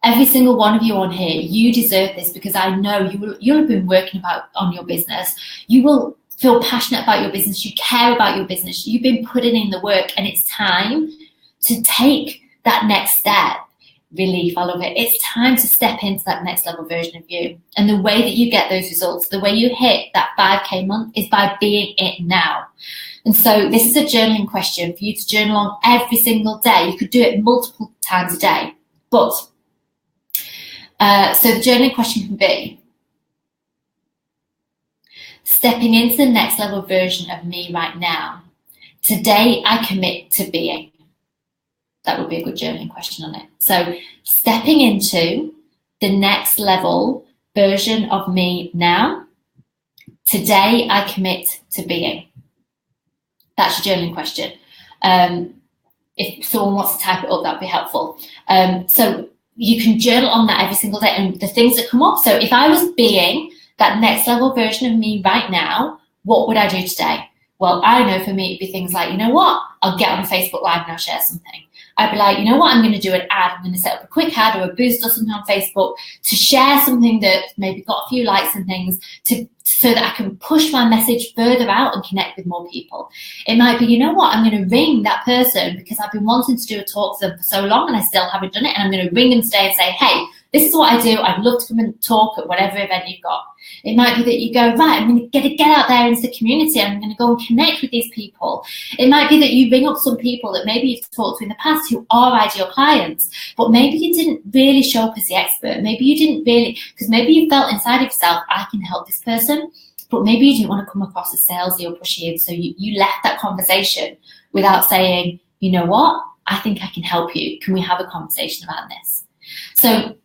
Every single one of you on here, you deserve this, because I know you'll have been working on your business. You will feel passionate about your business. You care about your business. You've been putting in the work, and it's time to take that next step. Relief, I love it. It's time to step into that next level version of you. And the way that you get those results, the way you hit that 5K month, is by being it now. And so this is a journaling question for you to journal on every single day. You could do it multiple times a day. But, so the journaling question can be, stepping into the next level version of me right now. Today I commit to being. That would be a good journaling question on it. So stepping into the next level version of me now. Today I commit to being. That's your journaling question. If someone wants to type it up, that'd be helpful. So you can journal on that every single day and the things that come up. So if I was being that next level version of me right now, what would I do today? Well, I know for me it'd be things like, you know what? I'll get on a Facebook Live and I'll share something. I'd be like, you know what, I'm going to do an ad. I'm going to set up a quick ad or a boost or something on Facebook to share something that maybe got a few likes and things so that I can push my message further out and connect with more people. It might be, you know what, I'm going to ring that person because I've been wanting to do a talk to them for so long and I still haven't done it. And I'm going to ring them today and say, hey, this is what I do. I'd love to come and talk at whatever event you've got. It might be that you go, right, I'm going to get out there into the community and I'm going to go and connect with these people. It might be that you ring up some people that maybe you've talked to in the past who are ideal clients, but maybe you didn't really show up as the expert. Maybe you didn't really, because maybe you felt inside of yourself, I can help this person, but maybe you didn't want to come across as salesy or pushy, and so you left that conversation without saying, you know what, I think I can help you. Can we have a conversation about this? So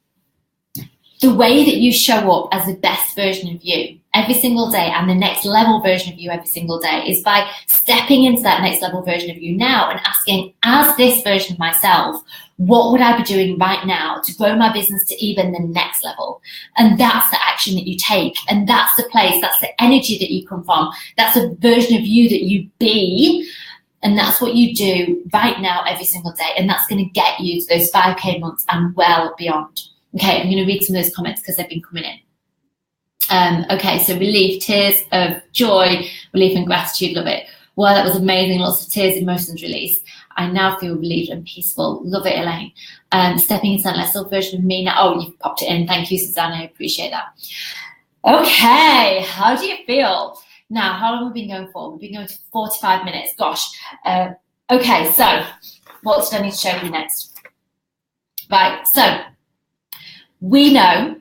the way that you show up as the best version of you every single day and the next level version of you every single day is by stepping into that next level version of you now and asking, as this version of myself, what would I be doing right now to grow my business to even the next level? And that's the action that you take. And that's the place, that's the energy that you come from. That's a version of you that you be. And that's what you do right now every single day. And that's going to get you to those 5K months and well beyond. Okay, I'm going to read some of those comments because they've been coming in. Okay, so relief, tears of joy, relief and gratitude, love it. Wow, that was amazing. Lots of tears, emotions release. I now feel relieved and peaceful. Love it, Elaine. Stepping into that lesser version of me now. Oh, you've popped it in. Thank you, Susanna. I appreciate that. Okay, how do you feel? Now, how long have we been going for? We've been going to 45 minutes. Gosh. Okay, so what did I need to show you next? Right, so we know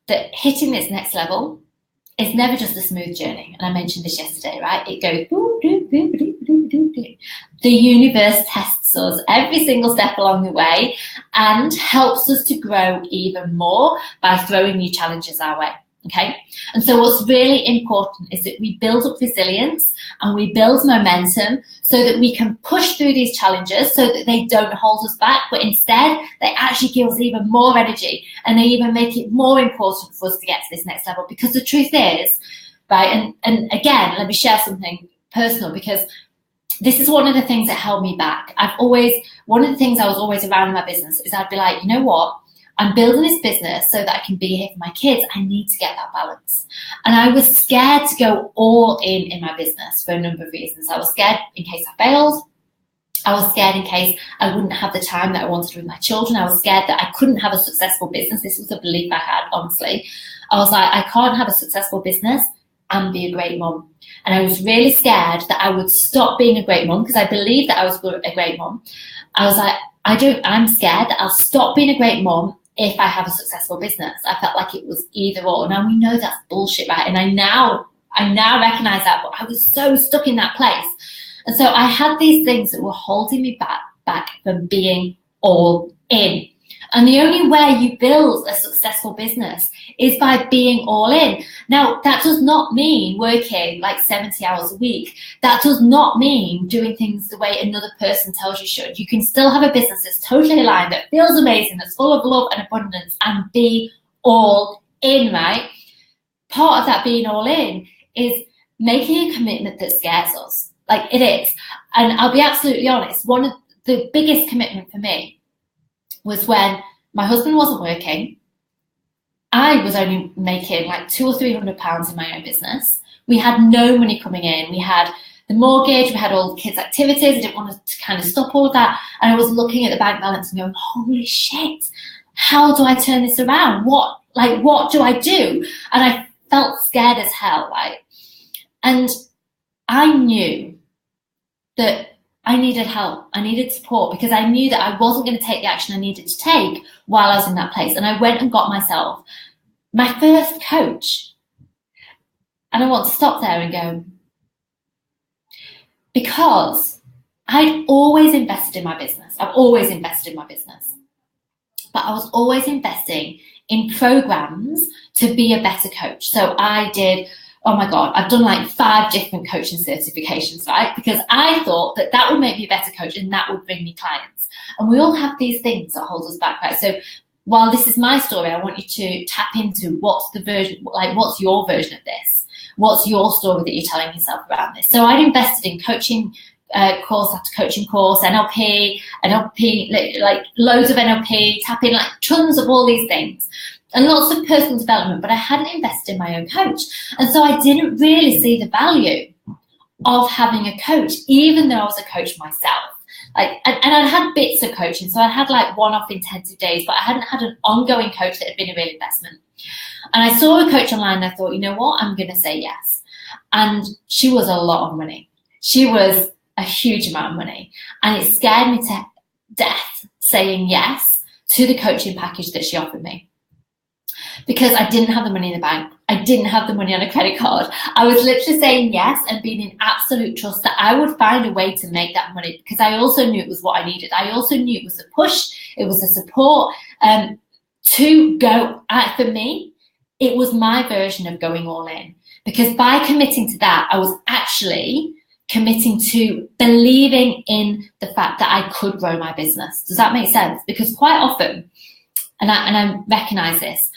that hitting this next level is never just a smooth journey. And I mentioned this yesterday, right? It goes, doo, doo, doo, doo, doo, doo, doo. The universe tests us every single step along the way and helps us to grow even more by throwing new challenges our way. Okay, and so what's really important is that we build up resilience and we build momentum so that we can push through these challenges so that they don't hold us back, but instead they actually give us even more energy and they even make it more important for us to get to this next level. Because the truth is, right, and again, let me share something personal, because this is one of the things that held me back. One of the things I was always around in my business is I'd be like, you know what? I'm building this business so that I can be here for my kids. I need to get that balance. And I was scared to go all in my business for a number of reasons. I was scared in case I failed. I was scared in case I wouldn't have the time that I wanted with my children. I was scared that I couldn't have a successful business. This was a belief I had, honestly. I was like, I can't have a successful business and be a great mom. And I was really scared that I would stop being a great mom because I believed that I was a great mom. I was like, I'm scared that I'll stop being a great mom if I have a successful business. I felt like it was either or. Now we know that's bullshit, right? And I now recognize that, but I was so stuck in that place. And so I had these things that were holding me back from being all in. And the only way you build a successful business is by being all in. Now, that does not mean working like 70 hours a week. That does not mean doing things the way another person tells you should. You can still have a business that's totally aligned, that feels amazing, that's full of love and abundance, and be all in, right? Part of that being all in is making a commitment that scares us. Like, it is. And I'll be absolutely honest, one of the biggest commitment for me was when my husband wasn't working. I was only making like £200 or £300 in my own business. We had no money coming in. We had the mortgage, we had all the kids' activities. I didn't want to kind of stop all of that. And I was looking at the bank balance and going, holy shit, how do I turn this around? What do I do? And I felt scared as hell, right? And I knew that I needed help. I needed support because I knew that I wasn't going to take the action I needed to take while I was in that place. And I went and got myself my first coach. And I want to stop there and go, because I'd always invested in my business. I've always invested in my business. But I was always investing in programs to be a better coach. So I did, oh my God, I've done like 5 different coaching certifications, right? Because I thought that would make me a better coach and that would bring me clients. And we all have these things that hold us back, right? So while this is my story, I want you to tap into what's your version of this? What's your story that you're telling yourself around this? So I'd invested in coaching course after coaching course, NLP, like loads of NLP, tapping, like tons of all these things. And lots of personal development, but I hadn't invested in my own coach. And so I didn't really see the value of having a coach, even though I was a coach myself. And I'd had bits of coaching, so I had like one-off intensive days, but I hadn't had an ongoing coach that had been a real investment. And I saw a coach online and I thought, you know what, I'm going to say yes. And she was a lot of money. She was a huge amount of money. And it scared me to death saying yes to the coaching package that she offered me. Because I didn't have the money in the bank. I didn't have the money on a credit card. I was literally saying yes and being in absolute trust that I would find a way to make that money, because I also knew it was what I needed. I also knew it was a push. It was a support to go. For me, it was my version of going all in, because by committing to that, I was actually committing to believing in the fact that I could grow my business. Does that make sense? Because quite often, and I recognize this,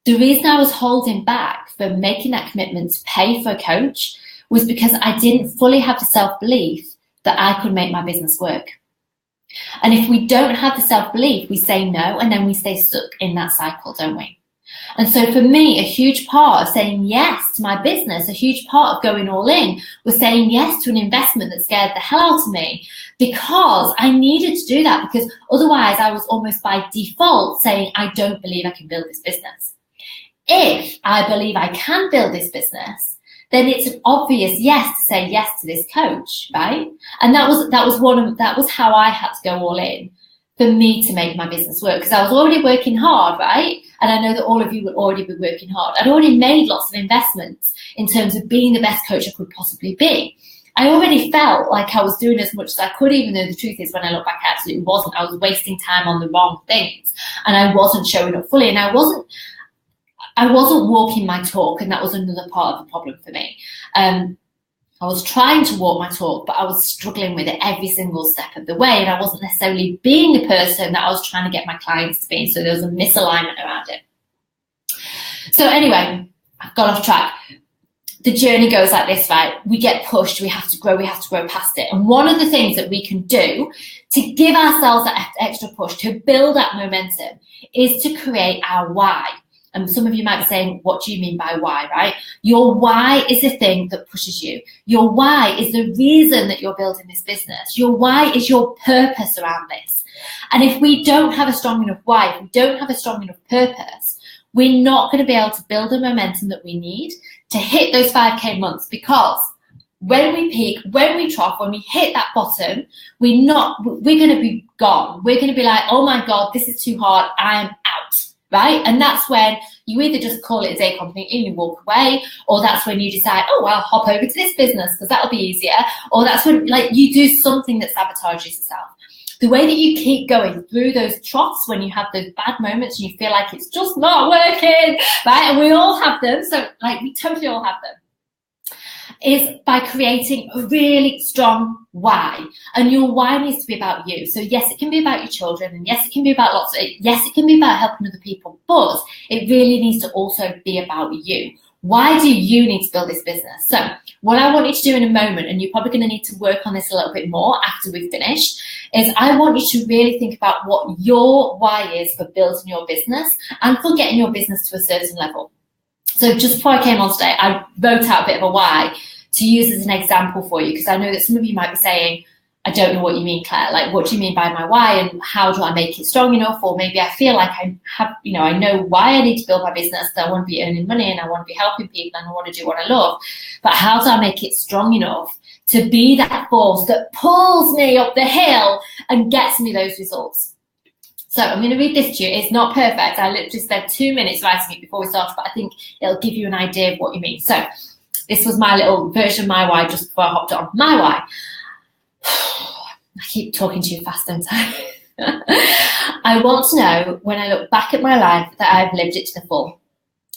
the reason I was holding back from making that commitment to pay for a coach was because I didn't fully have the self-belief that I could make my business work. And if we don't have the self-belief, we say no, and then we stay stuck in that cycle, don't we? And so for me, a huge part of saying yes to my business, a huge part of going all in was saying yes to an investment that scared the hell out of me, because I needed to do that, because otherwise I was almost by default saying, I don't believe I can build this business. If I believe I can build this business, then it's an obvious yes to say yes to this coach, right? And that was how I had to go all in for me to make my business work, because I was already working hard, right? And I know that all of you would already be working hard. I'd already made lots of investments in terms of being the best coach I could possibly be. I already felt like I was doing as much as I could, even though the truth is, when I look back, I absolutely wasn't. I was wasting time on the wrong things, and I wasn't showing up fully, and I wasn't walking my talk, and that was another part of the problem for me. I was trying to walk my talk, but I was struggling with it every single step of the way, and I wasn't necessarily being the person that I was trying to get my clients to be. So there was a misalignment around it. So anyway, I've got off track. The journey goes like this, right? We get pushed, we have to grow past it. And one of the things that we can do to give ourselves that extra push, to build that momentum, is to create our why. And some of you might be saying, what do you mean by why, right? Your why is the thing that pushes you. Your why is the reason that you're building this business. Your why is your purpose around this. And if we don't have a strong enough why, if we don't have a strong enough purpose, we're not going to be able to build the momentum that we need to hit those 5K months, because when we peak, when we trough, when we hit that bottom, we're going to be gone. We're going to be like, oh my God, this is too hard. I'm out. Right? And that's when you either just call it a day completely and you walk away, or that's when you decide, oh, well, I'll hop over to this business because that'll be easier. Or that's when, like, you do something that sabotages yourself. The way that you keep going through those troughs, when you have those bad moments and you feel like it's just not working, right? And we all have them. So, like, we totally all have them. Is by creating a really strong why. And your why needs to be about you. So yes, it can be about your children, and yes, it can be about yes, it can be about helping other people, but it really needs to also be about you. Why do you need to build this business? So what I want you to do in a moment, and you're probably going to need to work on this a little bit more after we've finished, is I want you to really think about what your why is for building your business and for getting your business to a certain level. So just before I came on today, I wrote out a bit of a why to use as an example for you, because I know that some of you might be saying, I don't know what you mean, Claire. Like, what do you mean by my why, and how do I make it strong enough? Or maybe I feel like I have, I know why I need to build my business, that I want to be earning money and I want to be helping people and I want to do what I love. But how do I make it strong enough to be that force that pulls me up the hill and gets me those results? So I'm going to read this to you. It's not perfect. I literally spent 2 minutes writing it before we started, but I think it'll give you an idea of what you mean. So this was my little version of my why just before I hopped on. My why. I keep talking to you fast, don't I? I want to know, when I look back at my life, that I've lived it to the full,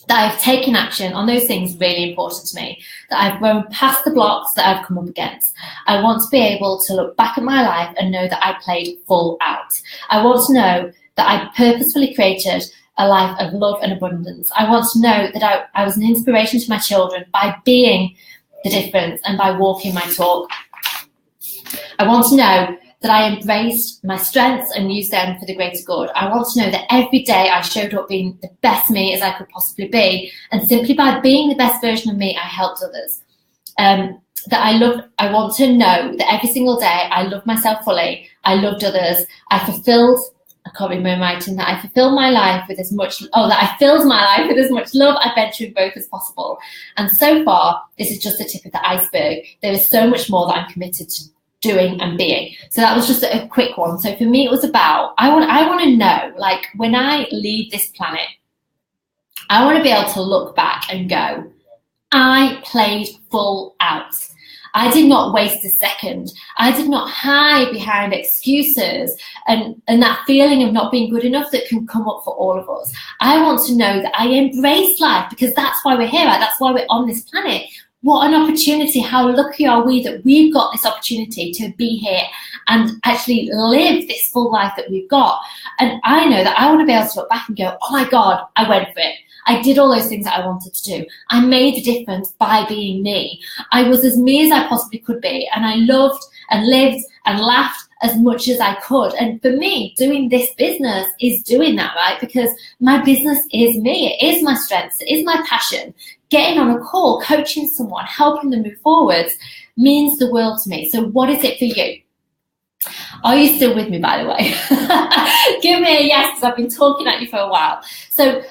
that I've taken action on those things really important to me, that I've grown past the blocks that I've come up against. I want to be able to look back at my life and know that I played full out. I want to know that I purposefully created a life of love and abundance. I want to know that I was an inspiration to my children by being the difference and by walking my talk. I want to know that I embraced my strengths and used them for the greater good. I want to know that every day I showed up being the best me as I could possibly be, and simply by being the best version of me, I helped others. I want to know that every single day I loved myself fully, I loved others, I filled my life with as much love, adventure, and growth as possible. And so far, this is just the tip of the iceberg. There is so much more that I'm committed to doing and being. So that was just a quick one. So for me, it was about, I want to know, like, when I leave this planet, I want to be able to look back and go, I played full out. I did not waste a second. I did not hide behind excuses and that feeling of not being good enough that can come up for all of us. I want to know that I embraced life, because that's why we're here, right? That's why we're on this planet. What an opportunity. How lucky are we that we've got this opportunity to be here and actually live this full life that we've got. And I know that I want to be able to look back and go, oh my God, I went for it. I did all those things that I wanted to do. I made a difference by being me. I was as me as I possibly could be. And I loved and lived and laughed as much as I could. And for me, doing this business is doing that, right? Because my business is me. It is my strengths. It is my passion. Getting on a call, coaching someone, helping them move forwards means the world to me. So what is it for you? Are you still with me, by the way? Give me a yes, because I've been talking at you for a while. So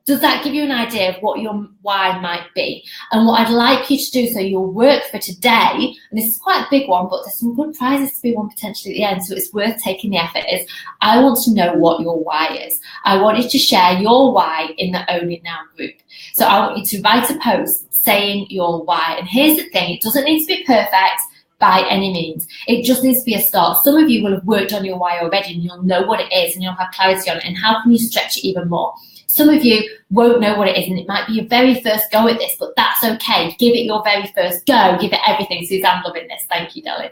does that give you an idea of what your why might be? And what I'd like you to do, so your work for today, and this is quite a big one, but there's some good prizes to be won potentially at the end, so it's worth taking the effort, is I want to know what your why is. I want you to share your why in the Own It Now group. So I want you to write a post saying your why. And here's the thing, it doesn't need to be perfect by any means. It just needs to be a start. Some of you will have worked on your why already and you'll know what it is and you'll have clarity on it and how can you stretch it even more. Some of you won't know what it is and it might be your very first go at this, but that's okay. Give it your very first go. Give it everything. Suzanne, loving this. Thank you, darling.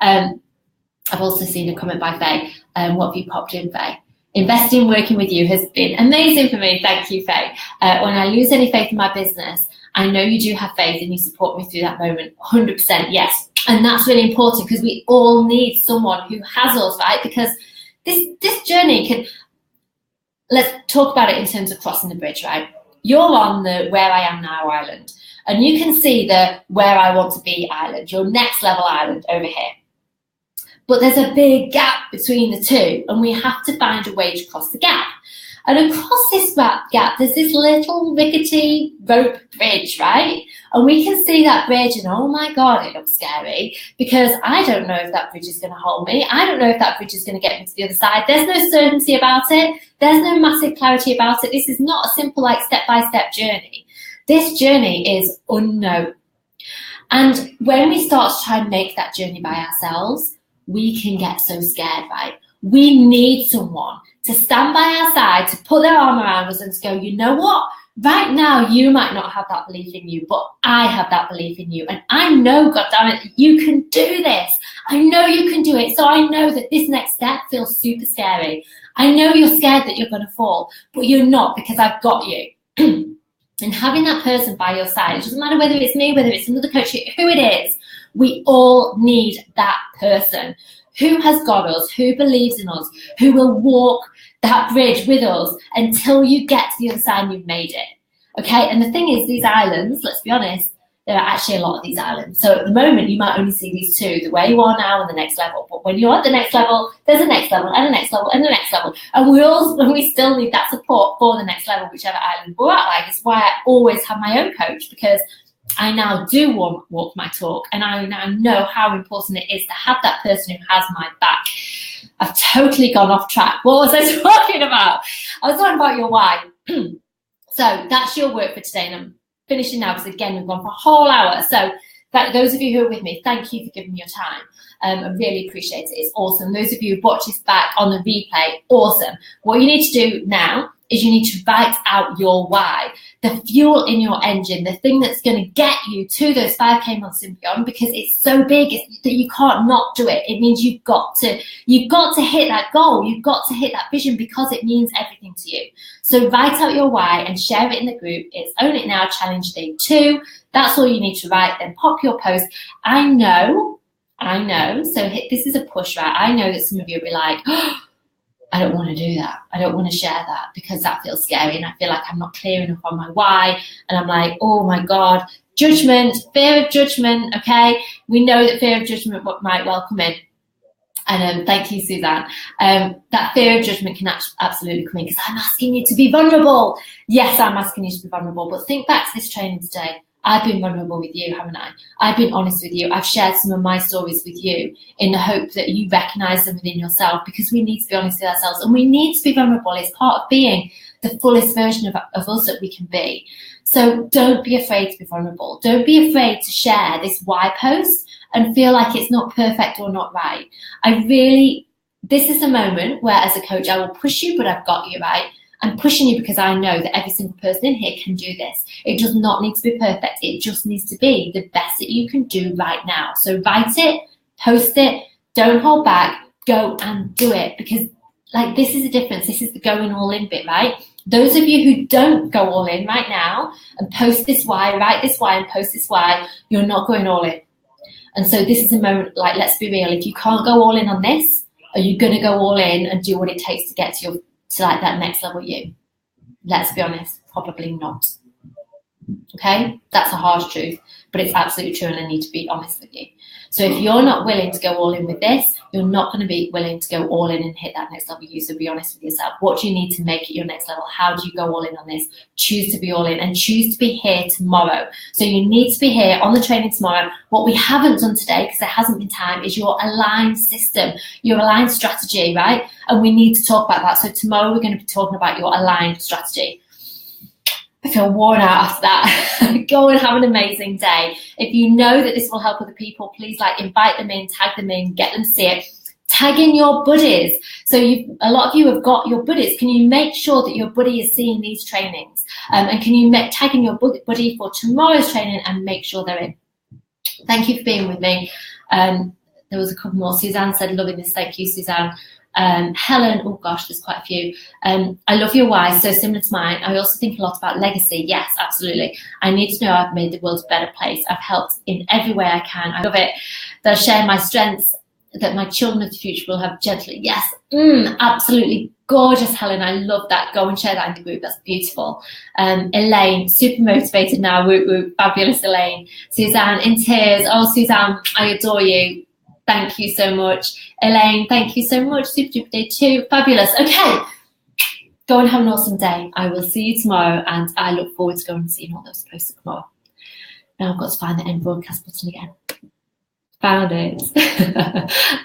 I've also seen a comment by Faye. What have you popped in, Faye? Investing, working with you has been amazing for me. Thank you, Faye. When I lose any faith in my business, I know you do have faith and you support me through that moment. 100% yes. And that's really important because we all need someone who has us, right? Because this journey can, let's talk about it in terms of crossing the bridge, right? You're on the where I am now island and you can see the where I want to be island, your next level island over here. But there's a big gap between the two and we have to find a way to cross the gap. And across this gap, there's this little rickety rope bridge, right? And we can see that bridge and oh my God, it looks scary because I don't know if that bridge is going to hold me. I don't know if that bridge is going to get me to the other side. There's no certainty about it. There's no massive clarity about it. This is not a simple like step-by-step journey. This journey is unknown. And when we start to try and make that journey by ourselves, we can get so scared, right? We need someone to stand by our side, to put their arm around us and to go, you know what? Right now, you might not have that belief in you, but I have that belief in you. And I know, goddammit, you can do this. I know you can do it. So I know that this next step feels super scary. I know you're scared that you're going to fall, but you're not because I've got you. And having that person by your side, it doesn't matter whether it's me, whether it's another coach, who it is, we all need that person who has got us, who believes in us, who will walk that bridge with us until you get to the other side and you've made it. Okay, and the thing is, these islands, let's be honest, there are actually a lot of these islands. So at the moment, you might only see these two, the where you are now and the next level. But when you're at the next level, there's a next level and a next level and the next level. And we still need that support for the next level, whichever island we're at. Like, it's why I always have my own coach, because I now do walk my talk and I now know how important it is to have that person who has my back. I've totally gone off track. What was I talking about? I was talking about your why. So that's your work for today. And I'm finishing now because, again, we've gone for a whole hour. So those of you who are with me, thank you for giving me your time. I really appreciate it. It's awesome. Those of you who watch this back on the replay, awesome. What you need to do now is you need to write out your why, the fuel in your engine, the thing that's going to get you to those 5K months and beyond, because it's so big that you can't not do it. It means you've got to hit that goal. You've got to hit that vision because it means everything to you. So write out your why and share it in the group. It's Own It Now Challenge Day 2. That's all you need to write. Then pop your post. I know. So this is a push, right? I know that some of you will be like, oh, I don't want to do that. I don't want to share that because that feels scary and I feel like I'm not clear enough on my why. And I'm like, oh my God, judgment, fear of judgment, okay? We know that fear of judgment might well come in. And thank you, Suzanne. That fear of judgment can absolutely come in because I'm asking you to be vulnerable. Yes, I'm asking you to be vulnerable, but think back to this training today. I've been vulnerable with you, haven't I? I've been honest with you. I've shared some of my stories with you in the hope that you recognize them within yourself, because we need to be honest with ourselves and we need to be vulnerable. It's part of being the fullest version of us that we can be. So don't be afraid to be vulnerable. Don't be afraid to share this why post and feel like it's not perfect or not right. This is a moment where as a coach, I will push you, but I've got you, right? I'm pushing you because I know that every single person in here can do this. It does not need to be perfect. It just needs to be the best that you can do right now. So write it, post it, don't hold back, go and do it. Because like this is the difference. This is the going all in bit, right? Those of you who don't go all in right now and post this why, write this why and post this why, you're not going all in. And so this is a moment, like, let's be real. If you can't go all in on this, are you going to go all in and do what it takes to get to like that next level you? Let's be honest, probably not. Okay, that's a harsh truth, but it's absolutely true, and I need to be honest with you. So if you're not willing to go all in with this, you're not going to be willing to go all in and hit that next level you. So be honest with yourself. What do you need to make it your next level? How do you go all in on this? Choose to be all in and choose to be here tomorrow. So you need to be here on the training tomorrow. What we haven't done today, because there hasn't been time, is your aligned system, your aligned strategy, right? And we need to talk about that. So tomorrow we're going to be talking about your aligned strategy. I feel worn out after that. Go and have an amazing day. If you know that this will help other people, please invite them in, tag them in, get them to see it. Tag in your buddies. So a lot of you have got your buddies. Can you make sure that your buddy is seeing these trainings? And can you tag in your buddy for tomorrow's training and make sure they're in? Thank you for being with me. There was a couple more. Suzanne said, loving this. Thank you, Suzanne. Helen, oh gosh, there's quite a few. I love your why, so similar to mine. I also think a lot about legacy. Yes, absolutely. I need to know I've made the world a better place. I've helped in every way I can. I love it. That I share my strengths, that my children of the future will have gently. Yes, absolutely gorgeous, Helen. I love that. Go and share that in the group. That's beautiful. Elaine, super motivated now. Woo woo, fabulous, Elaine. Suzanne, in tears. Oh, Suzanne, I adore you. Thank you so much. Elaine, thank you so much. Super duper day 2. Fabulous. Okay. Go and have an awesome day. I will see you tomorrow, and I look forward to going and seeing all those posts tomorrow. Now I've got to find the end broadcast button again. Found it.